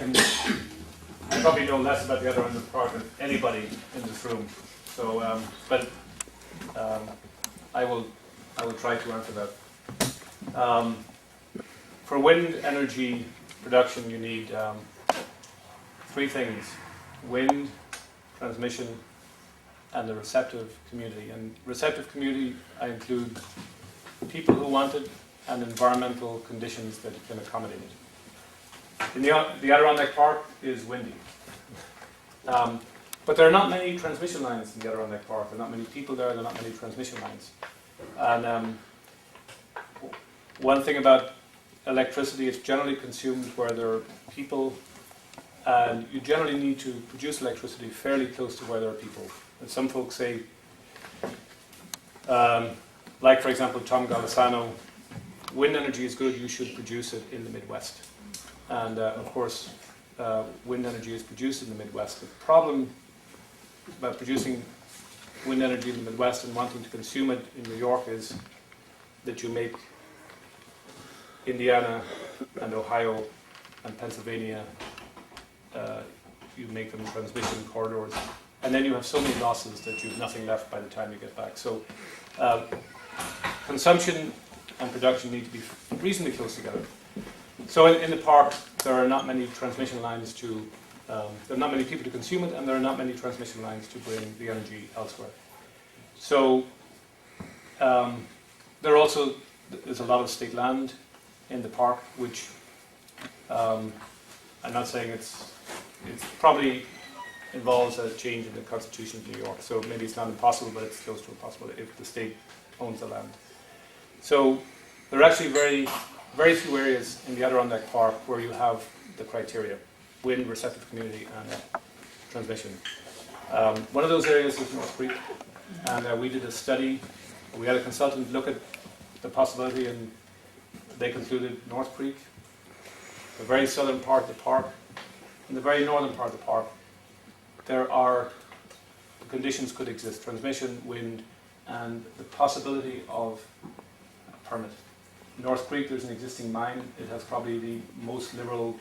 probably know less about the Adirondack Park than anybody in this room. So, I will try to answer that. For wind energy production, you need three things: wind, transmission, and the receptive community. And receptive community, I include people who want it and environmental conditions that can accommodate it. The Adirondack Park is windy. But there are not many transmission lines in the Adirondack Park. There are not many people there, there are not many transmission lines. And one thing about electricity, it's generally consumed where there are people, and you generally need to produce electricity fairly close to where there are people. And some folks say, like for example Tom Golisano, wind energy is good, you should produce it in the Midwest. And of course, wind energy is produced in the Midwest. The problem about producing wind energy in the Midwest and wanting to consume it in New York is that you make Indiana and Ohio and Pennsylvania, you make them transmission corridors. And then you have so many losses that you have nothing left by the time you get back. So consumption and production need to be reasonably close together. So in the park, there are not many transmission lines to, there are not many people to consume it, and there are not many transmission lines to bring the energy elsewhere. So there's a lot of state land in the park, which I'm not saying it probably involves a change in the Constitution of New York. So maybe it's not impossible, but it's close to impossible if the state owns the land. So there are actually very few areas in the Adirondack Park where you have the criteria: wind, receptive community, and transmission. One of those areas is North Creek, and we did a study. We had a consultant look at the possibility, and they concluded North Creek, the very southern part of the park, and the very northern part of the park, the conditions could exist: transmission, wind, and the possibility of a permit. North Creek, there's an existing mine. It has probably the most liberal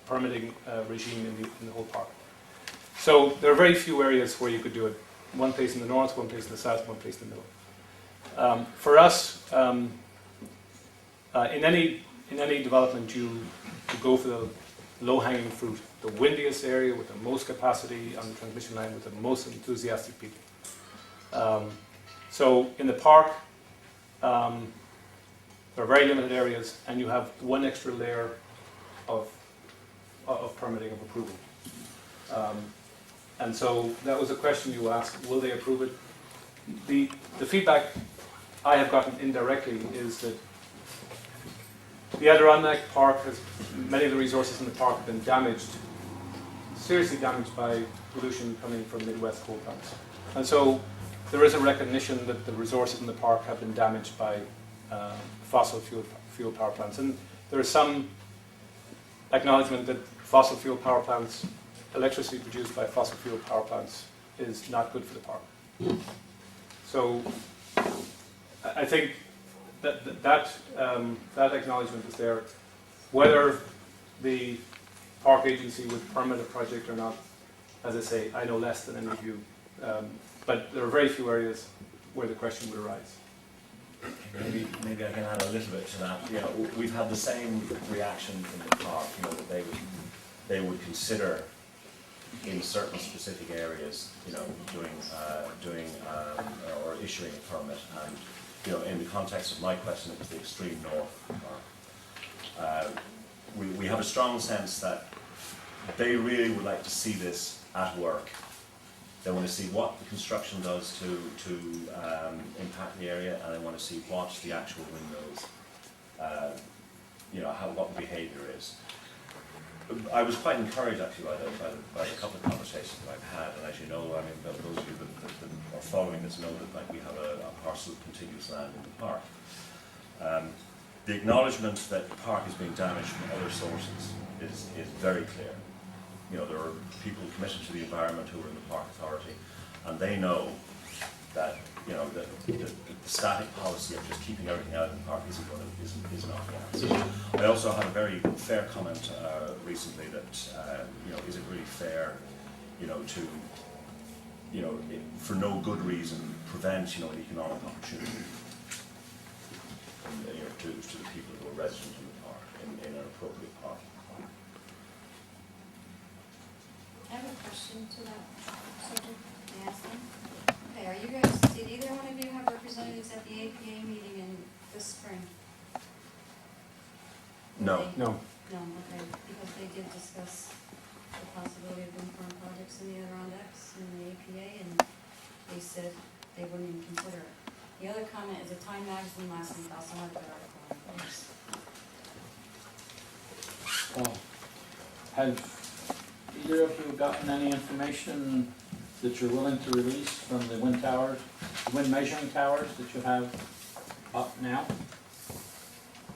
permitting regime in the whole park. So there are very few areas where you could do it. One place in the north, one place in the south, one place in the middle. For us, in any development, you go for the low-hanging fruit, the windiest area with the most capacity on the transmission line with the most enthusiastic people. So in the park, there are very limited areas, and you have one extra layer of permitting, of approval. And so that was a question you asked: will they approve it? The feedback I have gotten indirectly is that the Adirondack Park many of the resources in the park have been damaged, seriously damaged by pollution coming from Midwest coal plants. And so there is a recognition that the resources in the park have been damaged by fossil fuel power plants. And there is some acknowledgement that fossil fuel power plants, electricity produced by fossil fuel power plants, is not good for the park. So I think that acknowledgement is there. Whether the park agency would permit a project or not, as I say, I know less than any of you. But there are very few areas where the question would arise. Maybe I can add a little bit to that. You know, we've had the same reaction from the park. You know, that they would consider in certain specific areas, you know, doing or issuing a permit. And you know, in the context of my question, it was the extreme north park. We have a strong sense that they really would like to see this at work They want to see what the construction does to impact the area, and they want to see what the actual windmills, what the behaviour is. I was quite encouraged actually by the couple of conversations that I've had, and as you know, I mean, those of you that are following this know that like, we have a parcel of contiguous land in the park. The acknowledgement that the park is being damaged from other sources is very clear. You know, there are people committed to the environment who are in the Park Authority, and they know that, you know, the static policy of just keeping everything out of the park is not the answer. I also had a very fair comment recently that, is it really fair, for no good reason, prevent, an economic opportunity to the people who are resident in the park in an appropriate park. I have a question to that subject. May I ask them? Okay, are you guys, did either one of you have representatives at the APA meeting in this spring? No. No. No, okay, because they did discuss the possibility of wind farm projects in the Adirondacks in the APA, and they said they wouldn't even consider it. The other comment is a Time magazine last week also had a good article on it. Well, have either of you gotten any information that you're willing to release from the wind towers, the wind measuring towers that you have up now?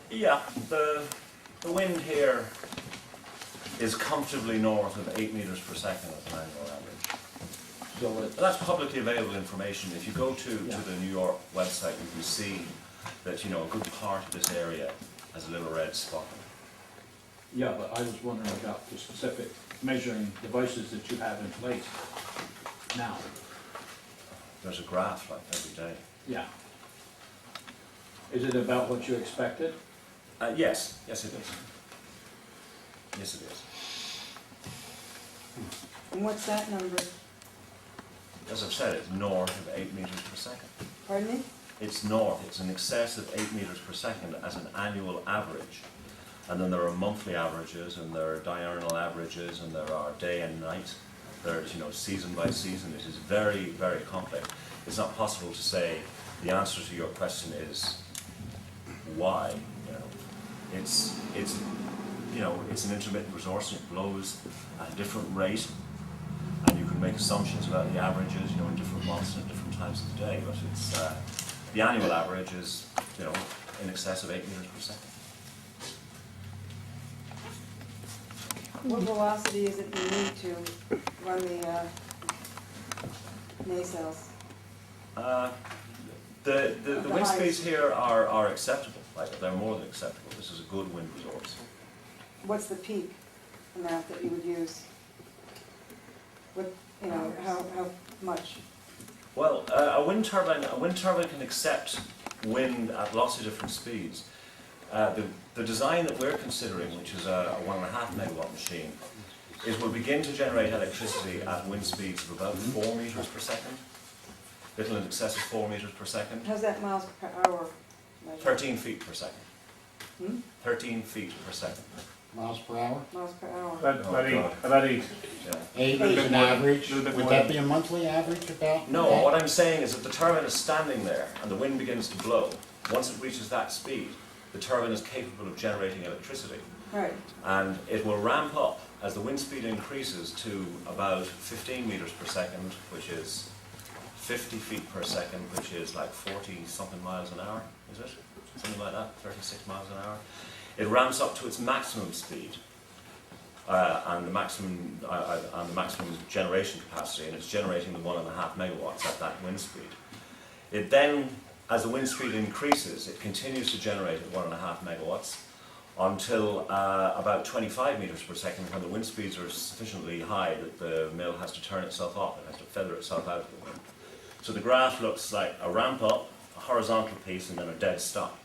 Yeah, the wind here is comfortably north of 8 meters per second as an annual average. So it's, That's publicly available information. If you go to Yeah. the New York website, you can see that, a good part of this area has a little red spot. yeah, but I was wondering about the specific measuring devices that you have in place now. There's a graph like every day. Yeah. Is it about what you expected? Yes, it is. Yes, it is. And what's that number? As I've said, it's north of 8 meters per second. Pardon me? It's north, it's in excess of 8 meters per second as an annual average. And then there are monthly averages, and there are diurnal averages, and there are day and night. There's, season by season. It is very, very complex. It's not possible to say the answer to your question is why. It's an intermittent resource, and it blows at a different rate, and you can make assumptions about the averages, in different months and at different times of the day. But it's the annual average is, in excess of 8 meters per second. What velocity is it you need to run the nacelles? The The wind highest. speeds here are acceptable. Like, they're more than acceptable. This is a good wind resource. What's the peak amount that you would use? What, how much? Well, a wind turbine can accept wind at lots of different speeds. The design that we're considering, which is a 1.5 megawatt machine, will begin to generate electricity at wind speeds of about 4 meters per second, little in excess of 4 meters per second, How's that miles per hour measured? 13 feet per second. Hmm? 13 feet per second. Miles per hour? Miles per hour. About 8. Yeah. 8 Little is bit an more than- average? little bit Would more that than- be a monthly average about? No, that? what I'm saying is that the turbine is standing there and the wind begins to blow. Once it reaches that speed, the turbine is capable of generating electricity. Right. And it will ramp up as the wind speed increases to about 15 meters per second, which is 50 feet per second, which is like 40 something miles an hour, is it? Something like that, 36 miles an hour. It ramps up to its maximum speed and the maximum generation capacity, and it's generating the 1.5 megawatts at that wind speed. It then, as the wind speed increases, it continues to generate at 1.5 megawatts until about 25 meters per second, when the wind speeds are sufficiently high that the mill has to turn itself off. It has to feather itself out of the wind. So the graph looks like a ramp up, a horizontal piece, and then a dead stop.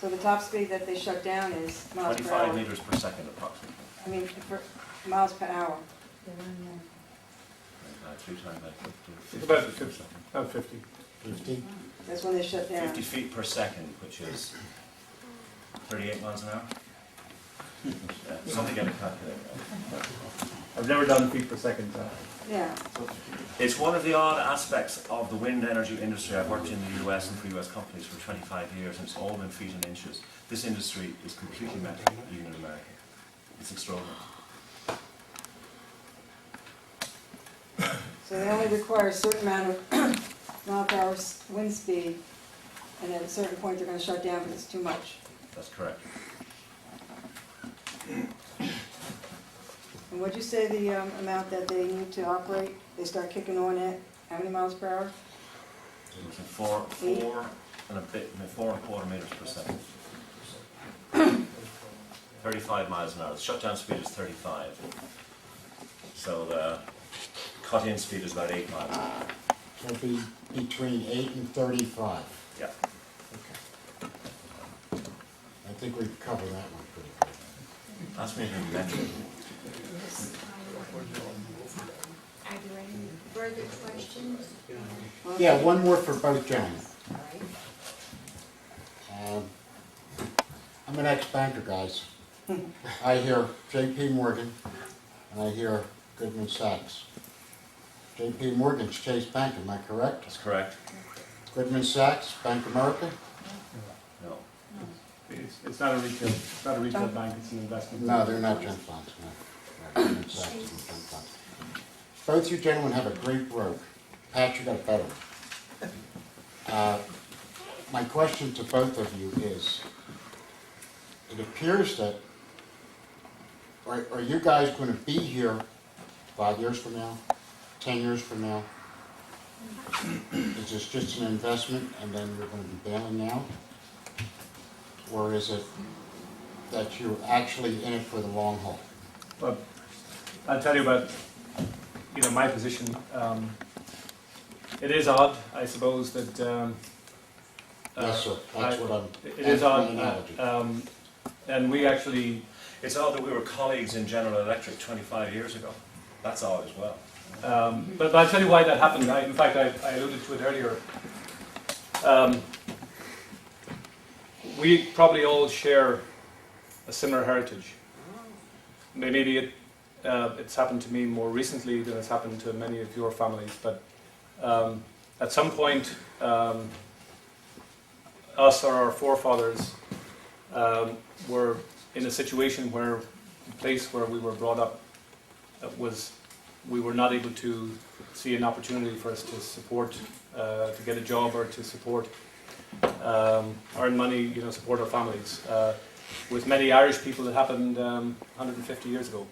So the top speed that they shut down is miles per 25 hour? meters per second approximately. I mean, for miles per hour. They're running 3 times that, About 50. About 50. 50? That's when they shut down. 50 feet per second, which is 38 miles an hour. Something get a calculator. I've never done feet per second. Yeah, It's one of the odd aspects of the wind energy industry. I've worked in the US and for US companies for 25 years, and it's all been feet and inches. This industry is completely metal, even in America. It's extraordinary. so they only require a certain amount of mile per hour wind speed, and at a certain point they're gonna shut down because it's too much. That's correct. And what'd you say the amount that they need to operate? They start kicking on at how many miles per hour? It was in four and a bit, 4.25 meters per second. 35 miles an hour. The shutdown speed is 35. So the cut-in speed is about 8 miles an hour. So it'd be between 8 and 35. Yeah. I think we've covered that one pretty good. That's maybe mentioned. Are there any further questions? Yeah, one more for both gentlemen. All right. I'm an ex-banker, guys. I hear J.P. Morgan, and I hear Goldman Sachs. J.P. Morgan's Chase Bank, am I correct? That's correct. Goldman Sachs, Bank of America? No. It's not a retail bank, it's an investment. No, they're not junk funds, no. Goldman Sachs and junk funds. Both you gentlemen have a great brogue. Pat, you got a better one. My question to both of you is, it appears that, are you guys going to be here 5 years from now, 10 years from now? Is this just an investment and then you're going to be bailing out? Or is it that you're actually in it for the long haul? Well, I'll tell you about, my position. It is odd, I suppose, that Yes, sir, that's what I'm, it is that's my odd, analogy. and we actually, It's odd that we were colleagues in General Electric 25 years ago. That's odd as well. but I'll tell you why that happened. In fact, I alluded to it earlier. We probably all share a similar heritage. Maybe it's happened to me more recently than it's happened to many of your families, but at some point, us or our forefathers were in a situation where the place where we were brought up we were not able to see an opportunity for us to support, to get a job or to support, earn money, support our families. With many Irish people, it happened 150 years ago.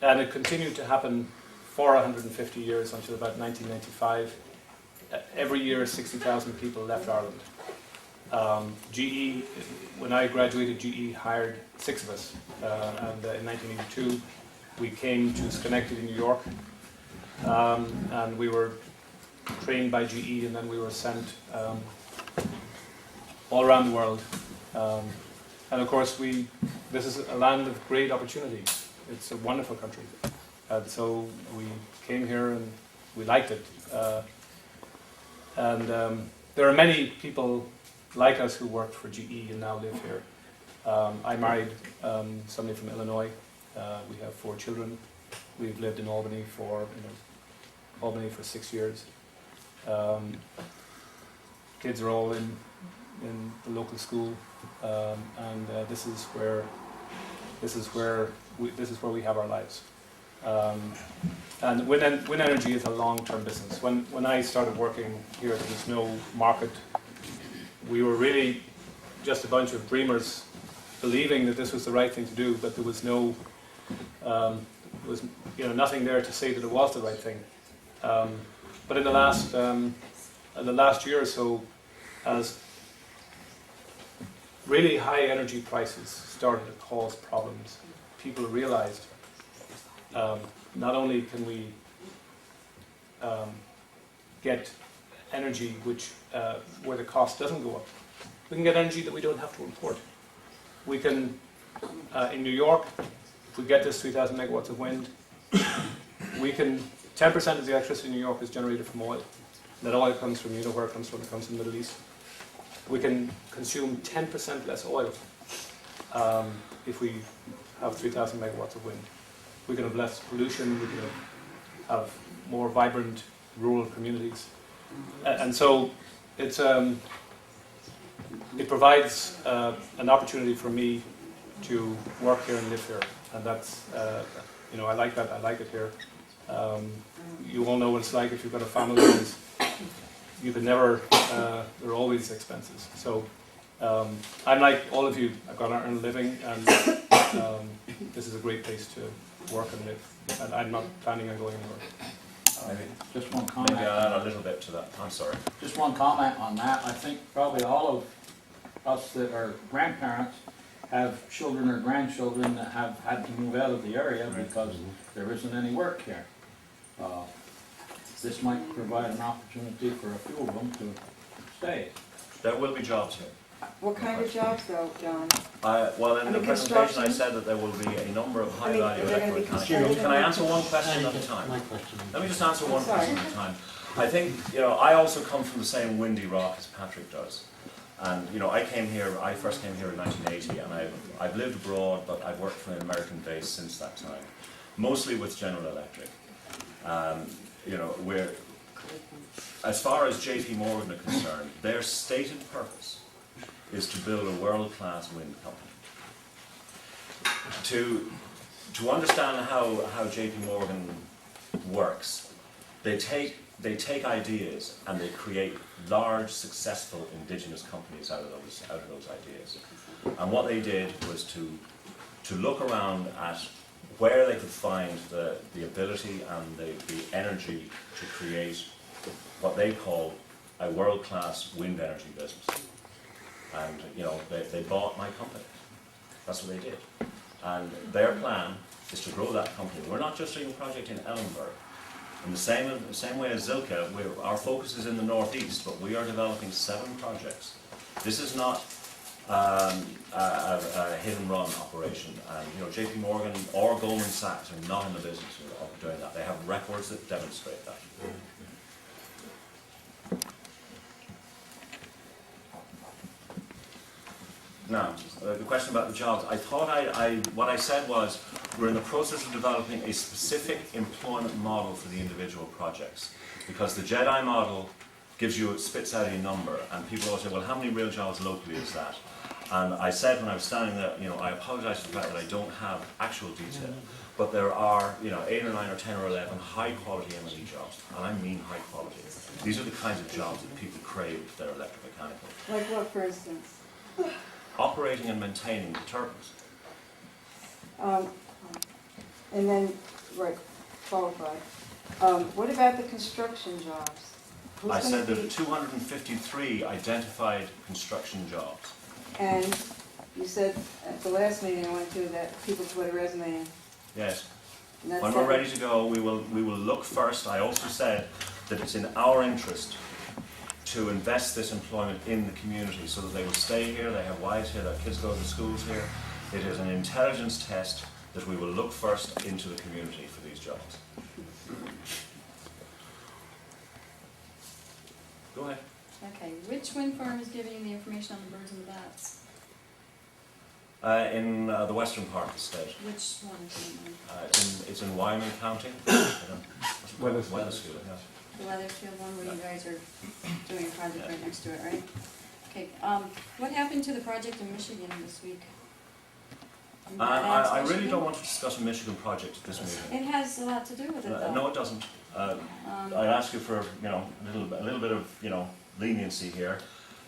And it continued to happen for 150 years until about 1995. Every year, 60,000 people left Ireland. GE, when I graduated, GE hired 6 of us. And in 1982, we came to Schenectady, New York. And we were trained by GE, and then we were sent all around the world. And of course, this is a land of great opportunity. It's a wonderful country. And so we came here and we liked it. And there are many people like us who worked for GE and now live here. I married somebody from Illinois. We have 4 children. We've lived in Albany for 6 years. Kids are all in the local school, and this is where we have our lives. And wind energy is a long-term business. When I started working here, there was no market. We were really just a bunch of dreamers believing that this was the right thing to do, but there was nothing there to say that it was the right thing. But in the last year or so, as really high energy prices started to cause problems, people realized not only can we get energy where the cost doesn't go up, we can get energy that we don't have to import. We can, in New York, if we get this 3,000 megawatts of wind, 10% of the electricity in New York is generated from oil. That oil comes from, where it comes from the Middle East. We can consume 10% less oil. if we have 3,000 megawatts of wind. We can have less pollution, we can have more vibrant rural communities. And so it's, it provides an opportunity for me to work here and live here. And that's, you know, I like that, I like it here. You all know what it's like if you've got a family, you can never, there are always expenses. So I'm like all of you, I've got to earn a living, and this is a great place to work and live. And I'm not planning on going anywhere. Just one Maybe comment. I'll add a little bit to that. I'm sorry. Just one comment on that. I think probably all of us that are grandparents have children or grandchildren that have had to move out of the area because there isn't any work here. This might provide an opportunity for a few of them to stay. There will be jobs here. What kind of jobs though, John? Well, in And the the presentation I construction? said that there will be a number of I mean, high-value are they gonna be electromechanical. constructed? Can I answer one question at a time? My question. Let me just answer one I'm sorry. question at a time. I think, you know, I also come from the same windy rock as Patrick does. And, you know, I first came here in 1980, and I've lived abroad, but I've worked for an American base since that time, mostly with General Electric. You know, as far as JP Morgan are concerned, their stated purpose is to build a world-class wind company. To understand how JP Morgan works, they take ideas and they create large, successful indigenous companies out of those ideas. And what they did was to look around at where they could find the ability and the energy to create what they call a world-class wind energy business. And, you know, they bought my company. That's what they did. And their plan is to grow that company. We're not just doing a project in Ellenburg. In the same way as Zilka, our focus is in the northeast, but we are developing 7 projects. This is not a hit-and-run operation. And, you know, JP Morgan or Goldman Sachs are not in the business of doing that. They have records that demonstrate that. Now, the question about the jobs. I thought what I said was, we're in the process of developing a specific employment model for the individual projects. Because the JEDI model spits out a number, and people always say, well, how many real jobs locally is that? And I said when I was standing there, you know, I apologize for the fact that I don't have actual detail, but there are, you know, 8 or 9 or 10 or 11 high-quality M&E jobs, and I mean high-quality. These are the kinds of jobs that people crave if they're electromechanical. Like what, for instance? Operating and maintaining the turbines. And then, right, qualified. What about the construction jobs? Who's I gonna said there be- are 253 identified construction jobs. And you said at the last meeting I went to that people put a resume in. Yes. And that's When we're it. ready to go, we will look first. I also said that it's in our interest to invest this employment in the community so that they will stay here, they have wives here, their kids go to schools here. It is an intelligence test that we will look first into the community for these jobs. Go ahead. Okay, which wind farm is giving you the information on the birds and the bats? In the western part of the state. Which one is it? It's in Wyoming County. Weathersfield. Weathersfield, yeah. The Weathersfield one where you guys are doing a project right next to it, right? Okay, what happened to the project in Michigan this week? I really don't want to discuss a Michigan project at this meeting. It has a lot to do with it though. No, it doesn't. I'd ask you for, you know, a little bit of, you know, leniency here.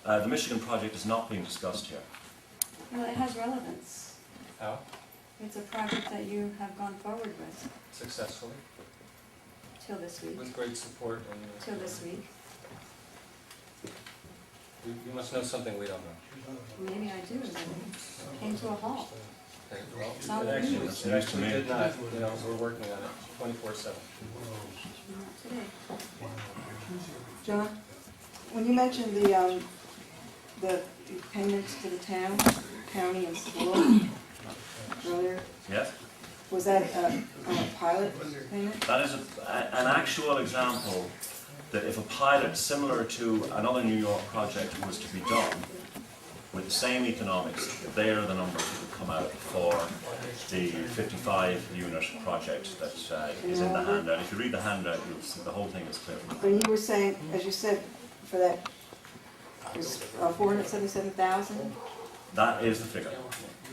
The Michigan project is not being discussed here. Well, it has relevance. How? It's a project that you have gone forward with Successfully, till this week. with great support and. Till this week. You must know something we don't know. Maybe I do, but it came to a halt. Okay, well, It's not it actually, new. That's it news to actually me. did not, you know, we're working on it 24/7. Not today. John, when you mentioned the payments to the town, county and school earlier, Yes? was that a pilot payment? That is an actual example that if a pilot similar to another New York project was to be done, with the same economics, they're the numbers that would come out for the 55-unit project that is in the handout. If you read the handout, you'll see the whole thing is clear. But you were saying, as you said, for that, it was 477,000? That is the figure.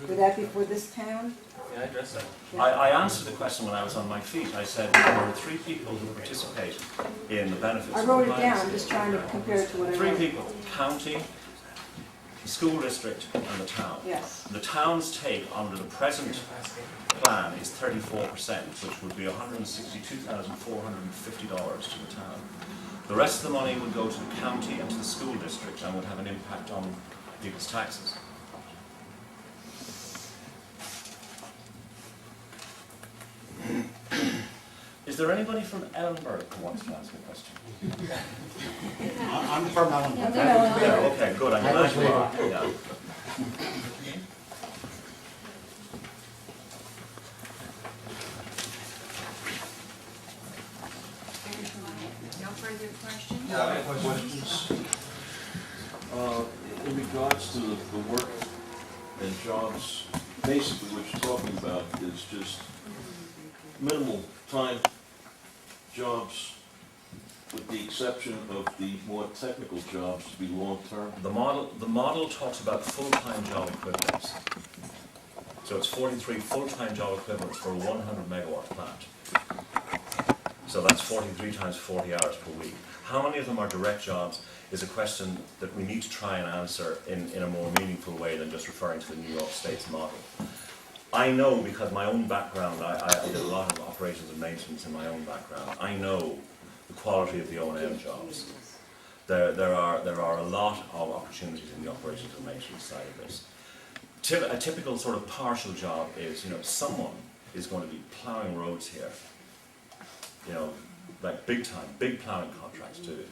Would that be for this town? May I address that? I answered the question when I was on my feet. I said there were 3 people who participate in the benefits. I wrote it down, I'm just trying to compare it to what I wrote. 3 people, county, the school district and the town. Yes. The town's take under the present plan is 34%, which would be $162,450 to the town. The rest of the money would go to the county and to the school district and would have an impact on people's taxes. Is there anybody from Ellenburg who wants to ask a question? I'm from Ellenburg. Yeah, okay, good, I'm glad you are. Yeah. No further questions? Yeah, I have questions. In regards to the work and jobs, basically what you're talking about is just minimal time jobs, with the exception of the more technical jobs to be long-term. The model talks about full-time job equivalents. So it's 43 full-time job equivalents for a 100 megawatt plant. So that's 43 times 40 hours per week. How many of them are direct jobs is a question that we need to try and answer in a more meaningful way than just referring to the New York State's model. I know, because my own background, I did a lot of operations and maintenance in my own background, I know the quality of the O&M jobs. There are a lot of opportunities in the operations and maintenance side of this. A typical sort of partial job is, someone is going to be ploughing roads here, like big ploughing contracts to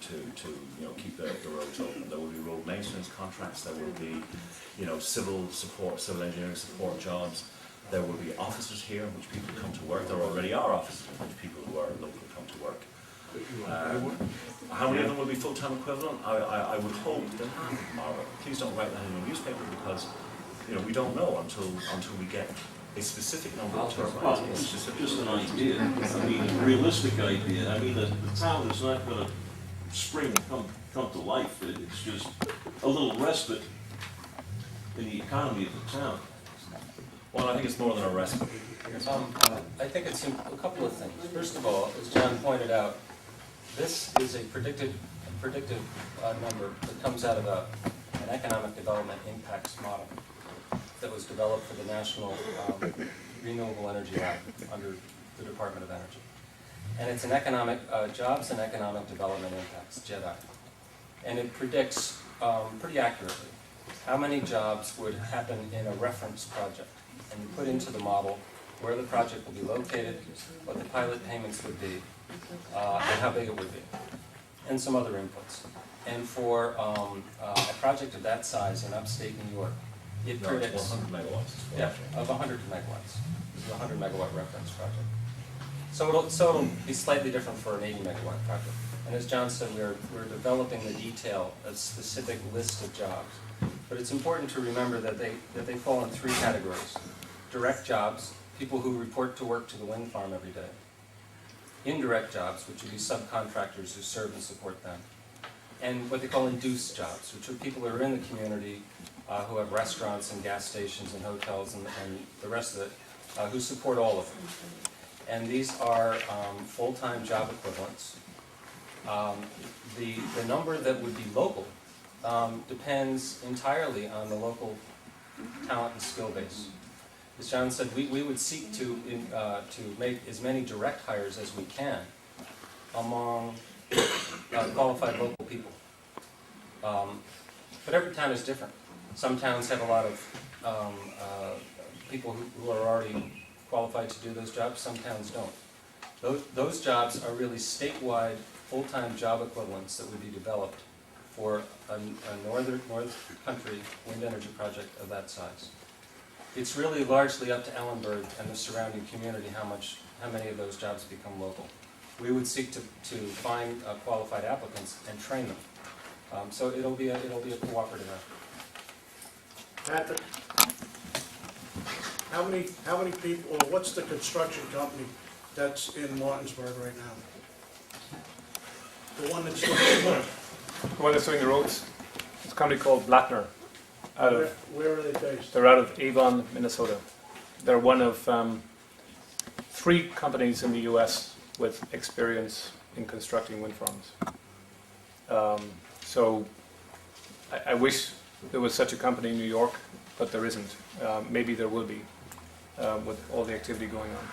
keep the roads open. There will be road maintenance contracts, there will be, civil engineering support jobs. There will be offices here in which people come to work. There already are offices in which people who are local come to work. How many of them will be full-time equivalent? I would hope that half of them are. Please don't write that in your newspaper, because we don't know until we get a specific number of turbines. It's just an idea. I mean, a realistic idea. I mean, the town is not going to spring and come to life. It's just a little respite in the economy of the town. Well, I think it's more than a respite. I think it's a couple of things. First of all, as John pointed out, this is a predicted number that comes out of an economic development impacts model that was developed for the National Renewable Energy Lab under the Department of Energy. And it's an economic, jobs and economic development impacts, JEDI. And it predicts pretty accurately how many jobs would happen in a reference project. And you put into the model where the project will be located, what the pilot payments would be, and how big it would be, and some other inputs. And for a project of that size in upstate New York, it predicts 100 megawatts. yeah, of 100 megawatts. This is a 100 megawatt reference project. So it'll be slightly different for an 80 megawatt project. And as John said, we're developing the detail, a specific list of jobs. But it's important to remember that they fall in 3 categories: direct jobs, people who report to work to the wind farm every day; indirect jobs, which would be subcontractors who serve and support them; and what they call induced jobs, which are people who are in the community who have restaurants and gas stations and hotels and the rest of it, who support all of them. And these are full-time job equivalents. The number that would be local depends entirely on the local talent and skill base. As John said, we would seek to make as many direct hires as we can among qualified local people. But every town is different. Some towns have a lot of people who are already qualified to do those jobs, some towns don't. Those jobs are really statewide full-time job equivalents that would be developed for a north country wind energy project of that size. It's really largely up to Ellenburg and the surrounding community how many of those jobs become local. We would seek to find qualified applicants and train them. So it'll be a cooperative effort. Patrick, how many people, or what's the construction company that's in Martinsburg right now? The one that's doing the work? The one that's doing the roads, it's a company called Blattner. Where are they based? They're out of Avon, Minnesota. They're one of 3 companies in the US with experience in constructing wind farms. So I wish there was such a company in New York, but there isn't. Maybe there will be with all the activity going on.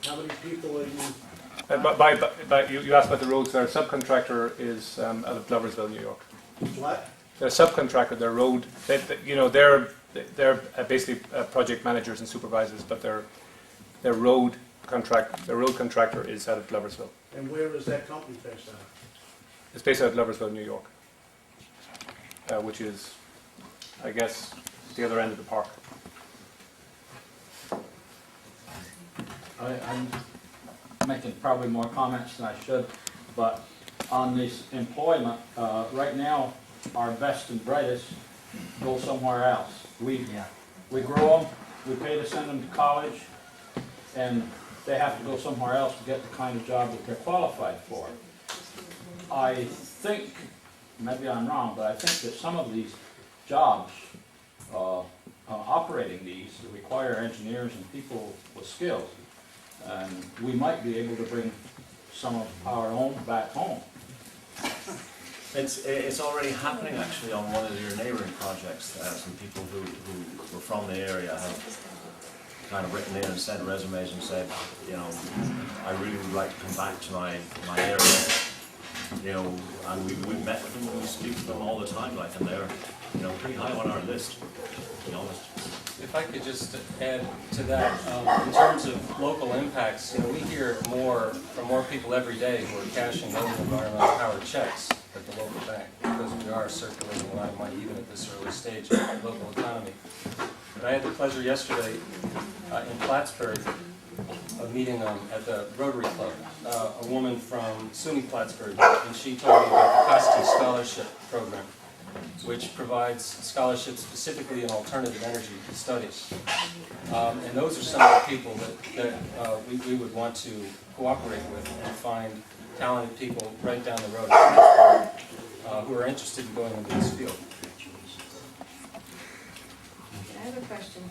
How many people are you? You asked about the roads. Their subcontractor is out of Gloversville, New York. What? Their subcontractor, their road, they're basically project managers and supervisors, but their road contractor is out of Gloversville. And where is that company based out of? It's based out of Gloversville, New York, which is, I guess, the other end of the park. I'm making probably more comments than I should, but on this employment, right now, our best and brightest go somewhere else. We grow them, we pay to send them to college, and they have to go somewhere else to get the kind of job that they're qualified for. I think, maybe I'm wrong, but I think that some of these jobs, operating these, require engineers and people with skills. And we might be able to bring some of our own back home. It's already happening actually on one of your neighbouring projects. Some people who were from the area have kind of written in and sent resumes and said, you know, I really would like to come back to my area. You know, and we've met with them and we speak to them all the time, like, and they're, you know, pretty high on our list, to be honest. If I could just add to that, in terms of local impacts, you know, we hear from more people every day who are cashing those environmental power checks at the local bank, because we are circulating a lot of money even at this early stage of the local economy. But I had the pleasure yesterday in Plattsburgh of meeting at the Rotary Club, a woman from SUNY Plattsburgh, and she told me about the Costi Scholarship Program, which provides scholarships specifically in alternative energy studies. And those are some of the people that we would want to cooperate with and find talented people right down the road who are interested in going into this field. I have a question.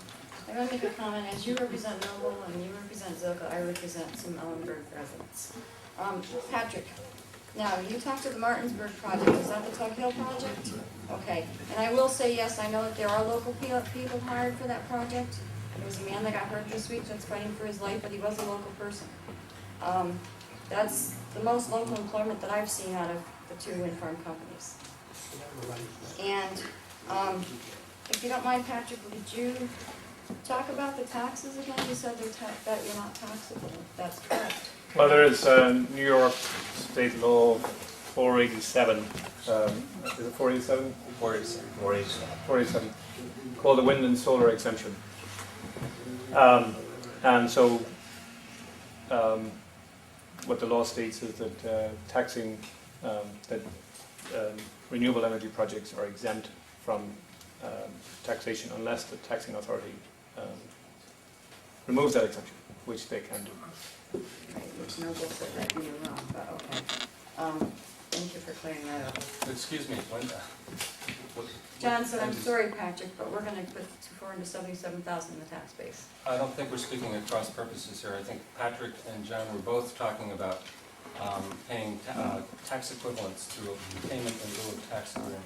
I want to make a comment. As you represent Noble and you represent Zilka, I represent some Ellenburg residents. Patrick, now you talked to the Martinsburg project. Is that the Tug Hill project? Okay. And I will say, yes, I know that there are local people hired for that project. There was a man that got hurt this week that's fighting for his life, but he was a local person. That's the most local employment that I've seen out of the 2 wind farm companies. And if you don't mind, Patrick, would you talk about the taxes again? You said that you're not taxable. That's correct. Well, there is New York State Law 487. Is it 487? 487. Called the Wind and Solar Exemption. And so, what the law states is that taxing renewable energy projects are exempt from taxation unless the taxing authority removes that exemption, which they can do. Right, which Noble said that you were wrong, but okay. Thank you for clearing that up. Excuse me, Linda. John said, I'm sorry, Patrick, but we're going to put $477,000 in the tax base. I don't think we're speaking at cross purposes here. I think Patrick and John were both talking about paying tax equivalents through a payment in lieu of tax agreement.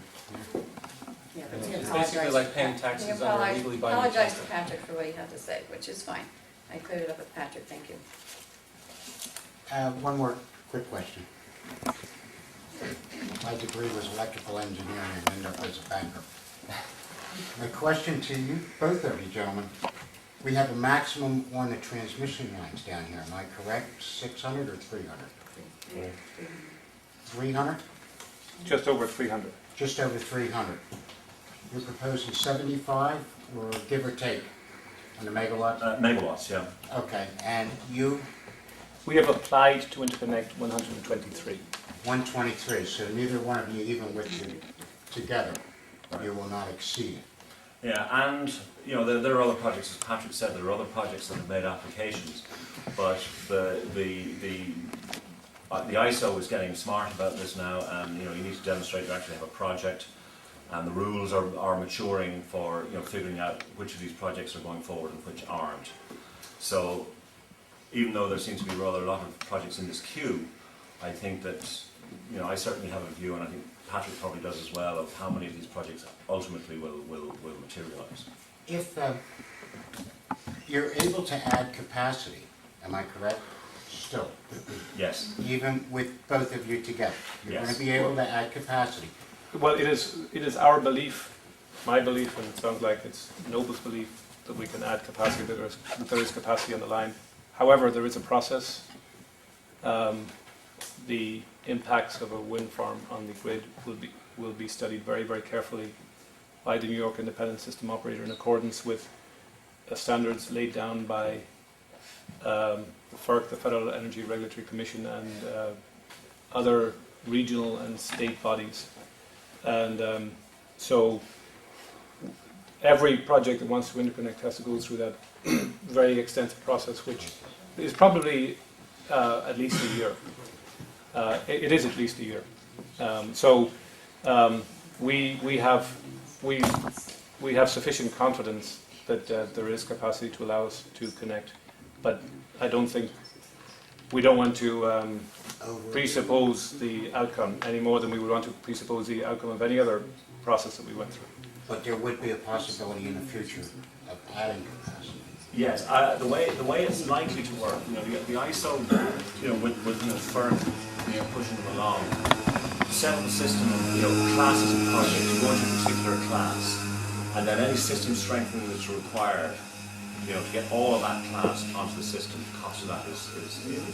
Yeah, but he It's basically like paying taxes under a legally binding apologize to contract. Patrick for what he had to say, which is fine. I cleared it up with Patrick, thank you. One more quick question. My degree was electrical engineering and ended up as a banker. My question to you, both of you gentlemen, we have a maximum on the transmission lines down here, am I correct? 600 or 300? 300? Just over 300. Just over 300. You're proposing 75 or give or take on the megawatts? Megawatts, yeah. Okay, and you? We have applied to interconnect 123. 123, so neither one of you even with you together. you will not exceed it. Yeah, and, you know, there are other projects, as Patrick said, there are other projects that have made applications, but the ISO is getting smart about this now, and, you know, you need to demonstrate you actually have a project, and the rules are maturing for, you know, figuring out which of these projects are going forward and which aren't. So, even though there seems to be rather a lot of projects in this queue, I think that, you know, I certainly have a view, and I think Patrick probably does as well, of how many of these projects ultimately will materialise. If you're able to add capacity, am I correct? Still, Yes. even with both of you together, you're going Yes. to be able to add capacity. Well, it is our belief, my belief, and it sounds like it's Noble's belief, that we can add capacity, that there is capacity on the line. However, there is a process. The impacts of a wind farm on the grid will be studied very, very carefully by the New York Independent System Operator in accordance with standards laid down by the FERC, the Federal Energy Regulatory Commission, and other regional and state bodies. And so every project that wants to interconnect has to go through that very extensive process, which is probably at least a year. It is at least a year. We have sufficient confidence that there is capacity to allow us to connect, but I don't think we don't want to presuppose the outcome any more than we would want to presuppose the outcome of any other process that we went through. But there would be a possibility in the future of adding capacity. Yes, the way it's likely to work, you know, the ISO, you know, with you know, FERC, you know, pushing them along, set up a system of, you know, classes of projects. You go into a particular class, and then any system strengthening that's required, you know, to get all of that class onto the system, the cost of that is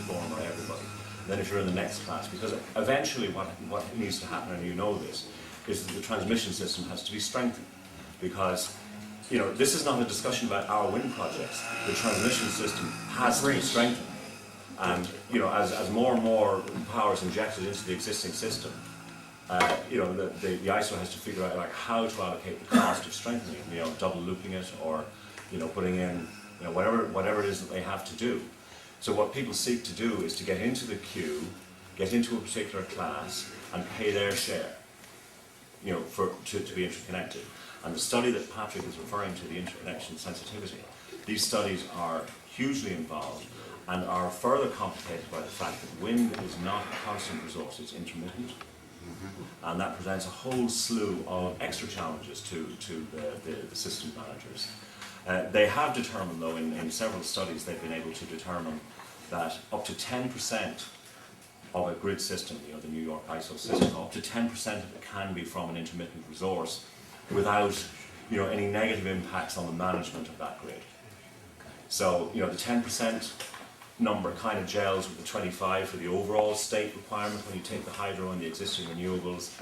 borne by everybody. And then if you're in the next class, because eventually what needs to happen, and you know this, is that the transmission system has to be strengthened, because, you know, this is not a discussion about our wind projects. The transmission system has to be strengthened. And, you know, as more and more power is injected into the existing system, you know, the ISO has to figure out, like, how to allocate the cost of strengthening, you know, double looping it, or, you know, putting in, you know, whatever it is that they have to do. So what people seek to do is to get into the queue, get into a particular class, and pay their share, you know, to be interconnected. And the study that Patrick is referring to, the interconnection sensitivity, these studies are hugely involved and are further complicated by the fact that wind is not a constant resource, it's intermittent. And that presents a whole slew of extra challenges to the system managers. They have determined, though, in several studies, they've been able to determine that up to 10% of a grid system, you know, the New York ISO system, up to 10% of it can be from an intermittent resource without, you know, any negative impacts on the management of that grid. So, you know, the 10% number kind of gels with the 25 for the overall state requirement when you take the hydro and the existing renewables.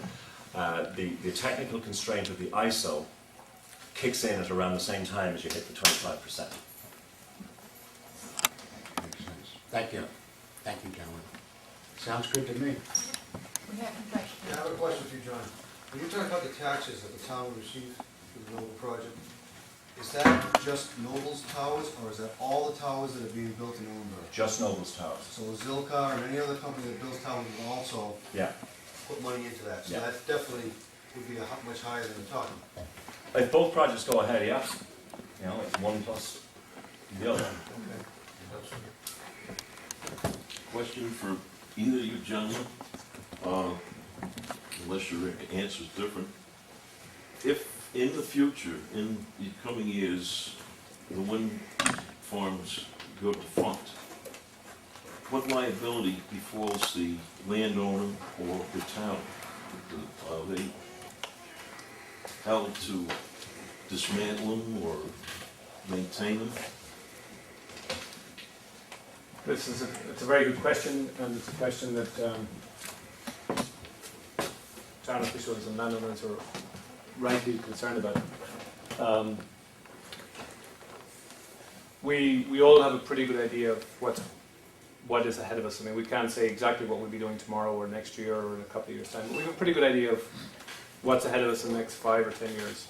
The technical constraint of the ISO kicks in at around the same time as you hit the 25%. Makes sense. Thank you. Thank you, gentlemen. Sounds good to me. We have a question. Yeah, I have a question for you, John. When you're talking about the taxes that the town will receive for the Noble project, is that just Noble's towers, or is that all the towers that are being built in Ellenburg? Just Noble's towers. So Zilcar and any other company that builds towers will also Yeah. put money into that? So Yeah. that definitely would be much higher than we're talking. If both projects go ahead, yes. You know, it's one plus the other. Question for either of you gentlemen, unless your answer is different. If in the future, in the coming years, the wind farms go defunct, what liability befalls the landowner or the town? Are they held to dismantle them or maintain them? It's a very good question, and it's a question that town officials and landowners are rightly concerned about. We all have a pretty good idea of what is ahead of us. I mean, we can't say exactly what we'll be doing tomorrow or next year or in a couple of years' time, but we have a pretty good idea of what's ahead of us in the next 5 or 10 years.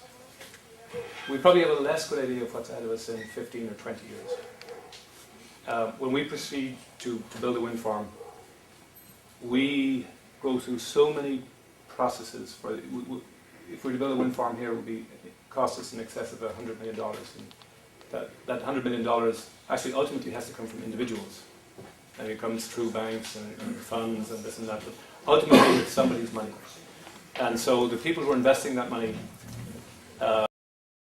We probably have a less good idea of what's ahead of us in 15 or 20 years. When we proceed to build a wind farm, we go through so many processes. If we were to build a wind farm here, it would cost us in excess of $100 million. And that $100 million actually ultimately has to come from individuals. And it comes through banks and funds and this and that. But ultimately, it's somebody's money. And so the people who are investing that money